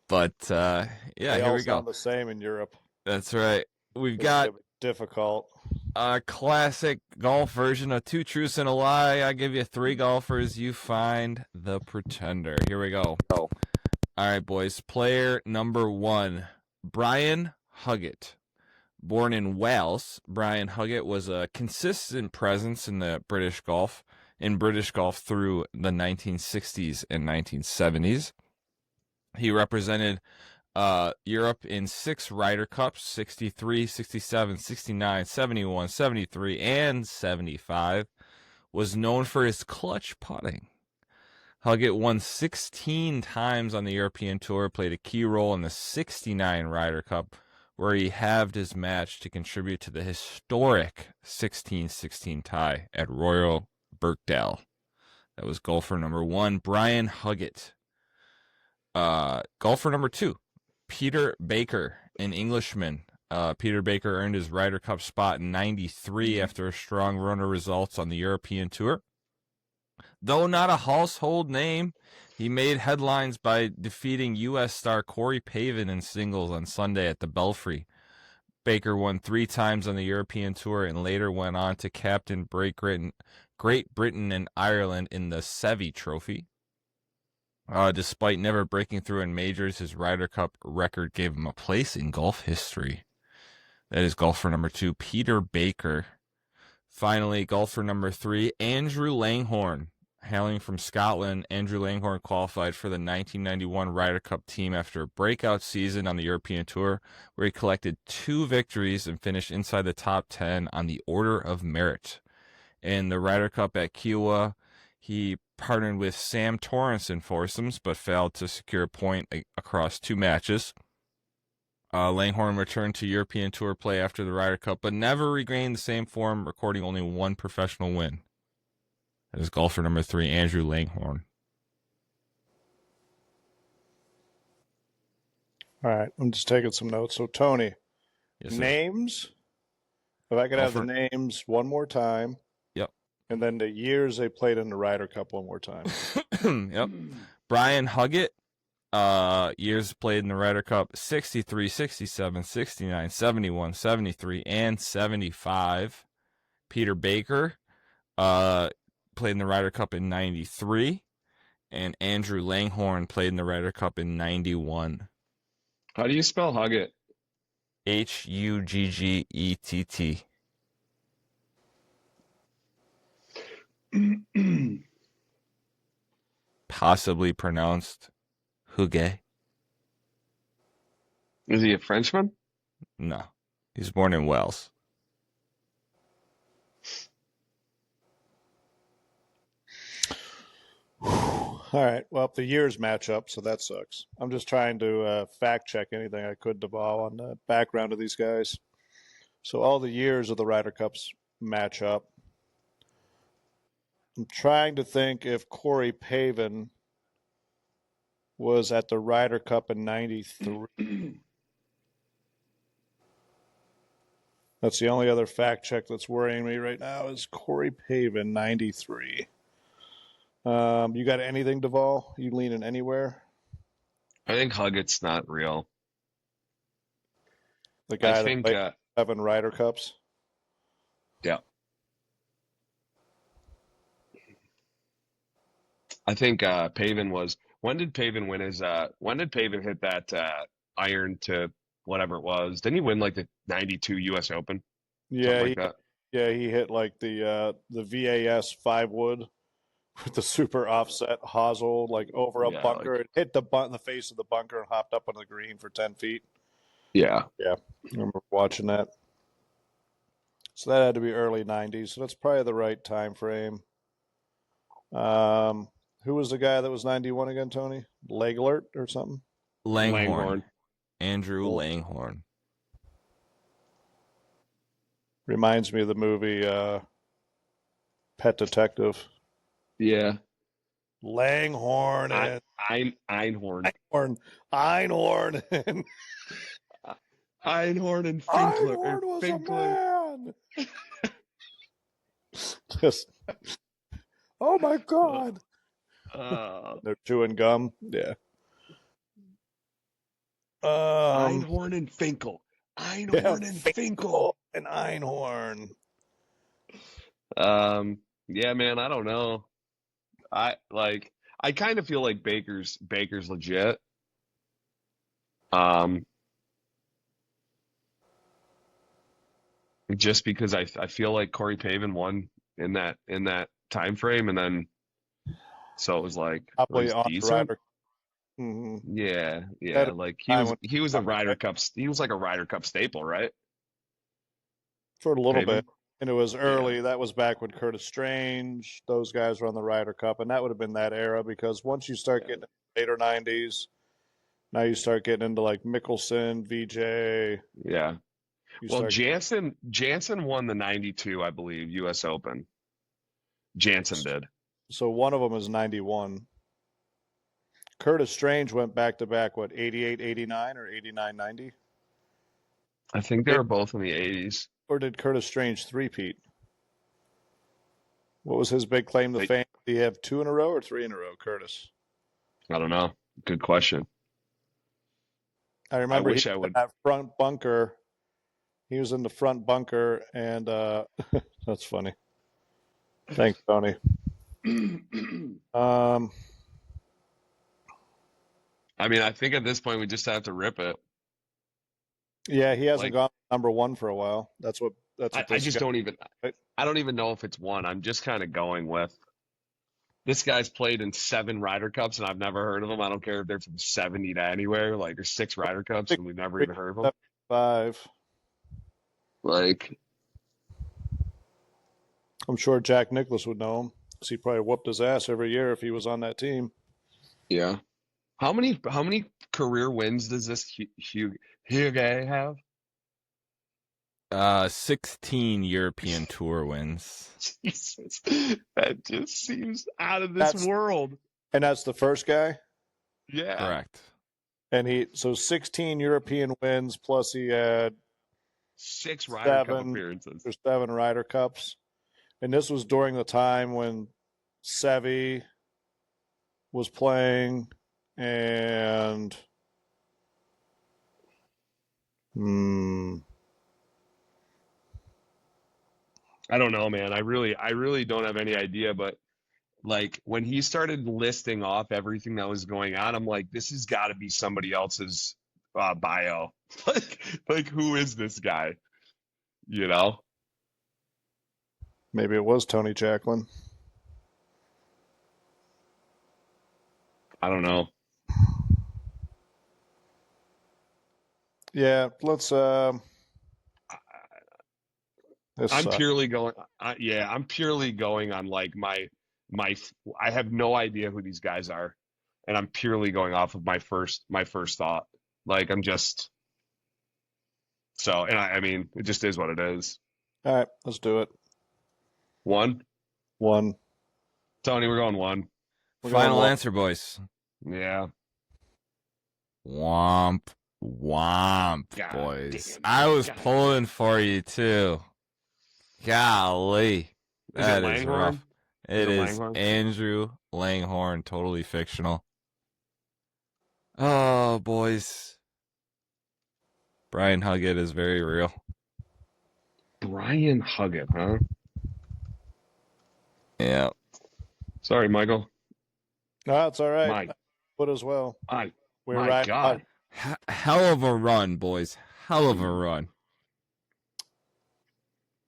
But, yeah, here we go. They all sound the same in Europe. That's right. We've got difficult. A classic golf version of Two Truths and a Lie. I give you 3 golfers. You find the pretender. Here we go. All right, boys. Player number 1, Brian Huggett. Born in Wales, Brian Huggett was a consistent presence in British golf through the 1960s and 1970s. He represented Europe in 6 Ryder Cups, 63, 67, 69, 71, 73, and 75. Was known for his clutch putting. Huggett won 16 times on the European Tour, played a key role in the 69 Ryder Cup, where he halved his match to contribute to the historic 16-16 tie at Royal Birkdale. That was golfer number 1, Brian Huggett. Golfer number 2, Peter Baker, an Englishman. Peter Baker earned his Ryder Cup spot in 93 after a strong run of results on the European Tour. Though not a household name, he made headlines by defeating U.S. star Corey Pavin in singles on Sunday at the Belfry. Baker won 3 times on the European Tour and later went on to captain Great Britain and Ireland in the Seve Trophy. Despite never breaking through in majors, his Ryder Cup record gave him a place in golf history. That is golfer number 2, Peter Baker. Finally, golfer number 3, Andrew Langhorne. Hailing from Scotland, Andrew Langhorne qualified for the 1991 Ryder Cup team after a breakout season on the European Tour, where he collected 2 victories and finished inside the top 10 on the Order of Merit. In the Ryder Cup at Kiowa, he partnered with Sam Torrance in foursomes, but failed to secure a point across 2 matches. Langhorne returned to European Tour play after the Ryder Cup, but never regained the same form, recording only 1 professional win. That is golfer number 3, Andrew Langhorne. All right, I'm just taking some notes. So, Tony, Yes, sir. names. If I could have the names one more time. Yep. And then the years they played in the Ryder Cup one more time. Yep. Brian Huggett, years played in the Ryder Cup, 63, 67, 69, 71, 73, and 75. Peter Baker, played in the Ryder Cup in 93, and Andrew Langhorne played in the Ryder Cup in 91. How do you spell Huggett? Huggett. Possibly pronounced Huguet. Is he a Frenchman? No, he's born in Wales. All right. Well, the years match up, so that sucks. I'm just trying to fact check anything I could, Duvall, on the background of these guys. So all the years of the Ryder Cups match up. I'm trying to think if Corey Pavin was at the Ryder Cup in 93. That's the only other fact check that's worrying me right now is Corey Pavin, 93. You got anything, Duvall? You leaning anywhere? I think Huggett's not real. The guy I think, that played 7 Ryder Cups? Yeah. I think Pavin was. When did Pavin win his? When did Pavin hit that iron to whatever it was? Didn't he win like the '92 U.S. Open? Yeah, Something like that. Yeah, he hit like the VAS 5-wood with the super offset hosel like over a Yeah, bunker. It hit the face of the bunker and hopped up on the green for 10 feet. Yeah. Yeah, I remember watching that. So that had to be early 90s. So that's probably the right time frame. Who was the guy that was 91 again, Tony? Leglert or something? Langhorn. Andrew Cool. Langhorn. Reminds me of the movie Pet Detective. Yeah. Langhorn and Einhorn. Einhorn and Einhorn and Finkler. Einhorn was Finkler. a man. Just, oh my God. They're chewing gum. Yeah. Einhorn and Finkel. Einhorn and Finkel. And Einhorn. Yeah, man, I don't know. I kind of feel like Baker's legit. Just because I feel like Corey Pavin won in that time frame, and then so it was like Probably he's on the decent. Ryder. Mm-hmm. Yeah, like he was a Ryder Cup. He was like a Ryder Cup staple, right? For a little Pavin? bit. And it was early. That was back when Curtis Strange, those guys were on the Ryder Cup, and that would have been that era because once you start getting later 90s, now you start getting into like Mickelson, VJ. Yeah. Well, Jansen won the 92, I believe, U.S. Open. Jansen did. So one of them is 91. Curtis Strange went back to back, what, 88, 89 or 89, 90? I think they were both in the 80s. Or did Curtis Strange three-peat? What was his big claim to fame? Did he have 2 in a row or 3 in a row, Curtis? I don't know. Good question. I remember I wish I would. That front bunker. He was in the front bunker, and that's funny. Thanks, Tony. I mean, I think at this point we just have to rip it. Yeah, he hasn't gone number 1 for a while. That's what I just don't even. I don't even know if it's one. I'm just kind of going with. This guy's played in 7 Ryder Cups, and I've never heard of him. I don't care if they're from 70 to anywhere. Like, there's 6 Ryder Cups, and we've never even heard of them. 5. Like, I'm sure Jack Nicklaus would know him because he probably whooped his ass every year if he was on that team. Yeah. How many career wins does this Hugo have? 16 European Tour wins. Jesus, that just seems out of this world. And that's the first guy? Yeah. Correct. And so 16 European wins, plus he had 6 Ryder Cup appearances. There's 7 Ryder Cups. And this was during the time when Seve was playing and I don't know, man. I really don't have any idea, but like when he started listing off everything that was going on, I'm like, this has got to be somebody else's bio. like who is this guy? You know? Maybe it was Tony Jacklin. I don't know. Yeah, let's I'm purely going I'm purely going on like my I have no idea who these guys are, and I'm purely going off of my first thought. Like I'm just so, and I mean it just is what it is. All right, let's do it. 1. Tony, we're going 1. Final answer, boys. Yeah. Womp, God boys. damn, I was pulling for you too. Golly, that is rough. It is Andrew Langhorn, totally fictional. Oh, boys. Brian Huggett is very real. Brian Huggett, huh? Yeah. Sorry, Michael. No, it's all right. Mike. Put as well. We're right. God. Hell of a run, boys. Hell of a run.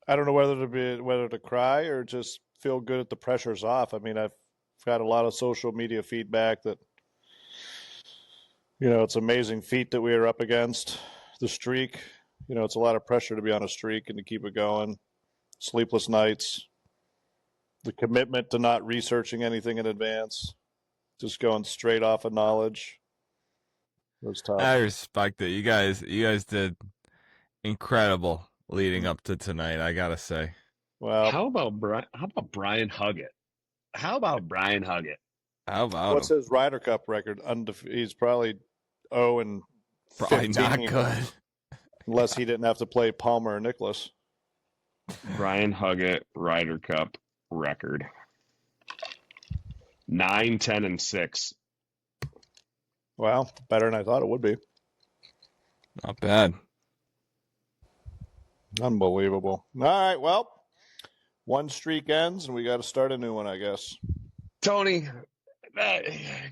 I don't know whether to cry or just feel good that the pressure's off. I mean, I've got a lot of social media feedback that it's an amazing feat that we are up against. The streak, it's a lot of pressure to be on a streak and to keep it going. Sleepless nights, the commitment to not researching anything in advance, just going straight off of knowledge. It was tough. I respect it. You guys did incredible leading up to tonight, I gotta say. Well, How about Brian Huggett? How about Brian Huggett? How about what's him? his Ryder Cup record? He's probably 0-15. Probably not good. Unless he didn't have to play Palmer or Nicklaus. Brian Huggett Ryder Cup record 9, 10, and 6. Well, better than I thought it would be. Not bad. Unbelievable. All right, well, one streak ends and we got to start a new one, I guess. Tony,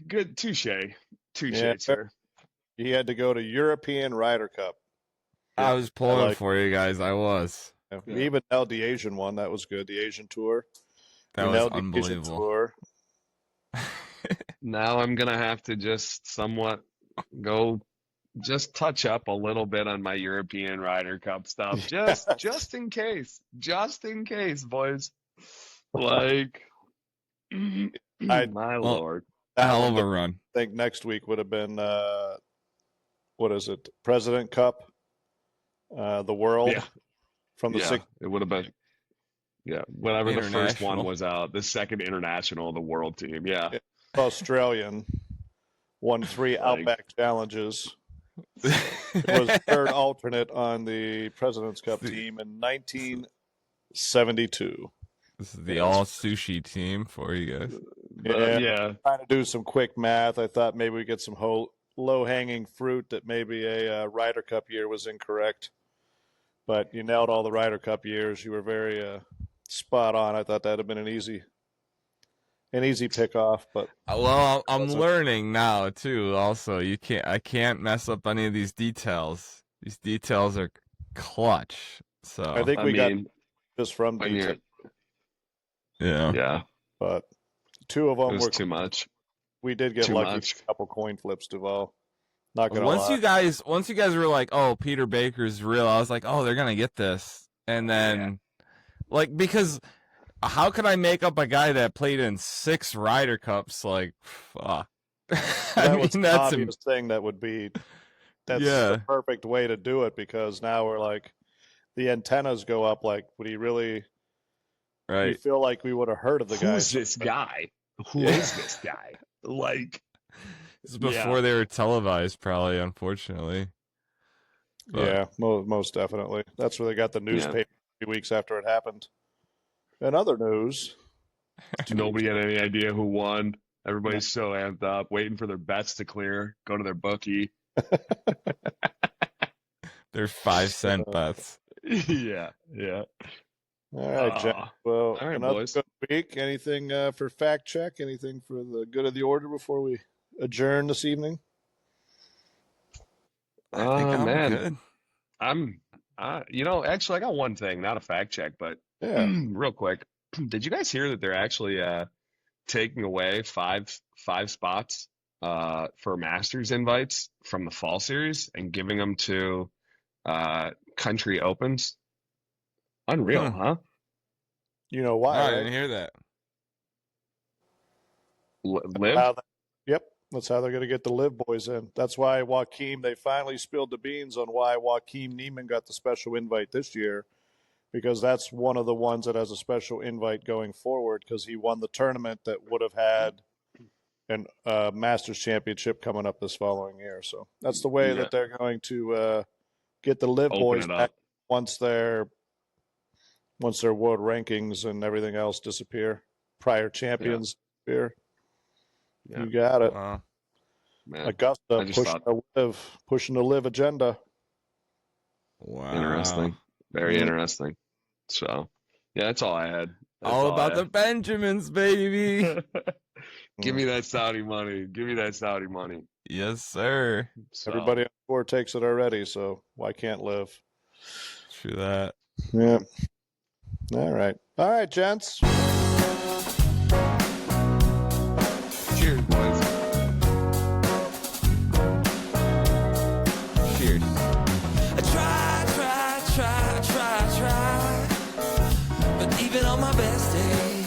good touche, Yeah. sir. He had to go to European Ryder Cup. I was pulling like- for you guys. I was. We even nailed the Asian one. That was good. The Asian tour. That We was nailed the Asian unbelievable. tour. Now I'm gonna have to just somewhat go, just touch up a little bit on my European Ryder Cup stuff, just in case, boys. Like, my lord. A hell of a run. I think next week would have been what is it? President Cup, the World Yeah. from the Yeah, six. it would have been. Yeah, whatever the first one International. was out, the second international, the world team. Yeah. Australian won 3 Like- Outback challenges. Was third alternate on the President's Cup team in 1972. This is the all sushi team for you guys. Yeah. Trying to do some quick math. I thought maybe we get some low-hanging fruit that maybe a Ryder Cup year was incorrect. But you nailed all the Ryder Cup years. You were very spot on. I thought that'd have been an easy pick off, but Well, I'm wasn't. learning now too. Also, I can't mess up any of these details. These details are clutch. So I think we got just from when detail, yeah. but 2 of it them was were. too much. We did get too lucky. much. A couple coin flips, Duval. Not gonna Once lie. you guys were like, "Oh, Peter Baker's real," I was like, "Oh, they're gonna get this." And then, because how could I make up a guy that played in 6 Ryder Cups? Like, fuck. That was the obvious thing that would be. That's the perfect way to do it because now we're like, the antennas go up. Like, would he really? right. You feel like we would have heard of the guy. Who's this guy? Who is this guy? Like, This is before they were televised, probably. Unfortunately. But- Yeah, most definitely. That's where they got the newspaper 3 weeks after it happened. In other news, nobody had any idea who won. Everybody's so amped up, waiting for their bets to clear, go to their bookie. They're 5-cent bets. Yeah. all right, Jack. Well, all right, another boys. good week. Anything for fact check? Anything for the good of the order before we adjourn this evening? I think I'm man. good. Actually, I got one thing, not a fact check, but Yeah. real quick. Did you guys hear that they're actually taking away five spots for Masters invites from the fall series and giving them to country opens? Unreal, huh? You know Oh, why? I right? didn't hear that. Live? Yep, that's how they're going to get the Live boys in. That's why they finally spilled the beans on why Joaquin Neiman got the special invite this year, because that's one of the ones that has a special invite going forward because he won the tournament that would have had an Masters Championship coming up this following year. So that's the way that they're going to get the Live Open boys it back up. once their world rankings and everything else disappear, prior champions disappear. Yeah. You got it. Wow. Man, Augusta just pushing the Live agenda. Wow. interesting. Very Mhm. interesting. So, yeah, that's all I had. That's All I about the had. Benjamins, baby. Give me that Saudi money. Give me that Saudi money. Yes, sir. So, Everybody on tour takes it already, so why can't Live? True that. Yeah. All right, gents. Cheers, boys. Cheers. I try, but even on my best days,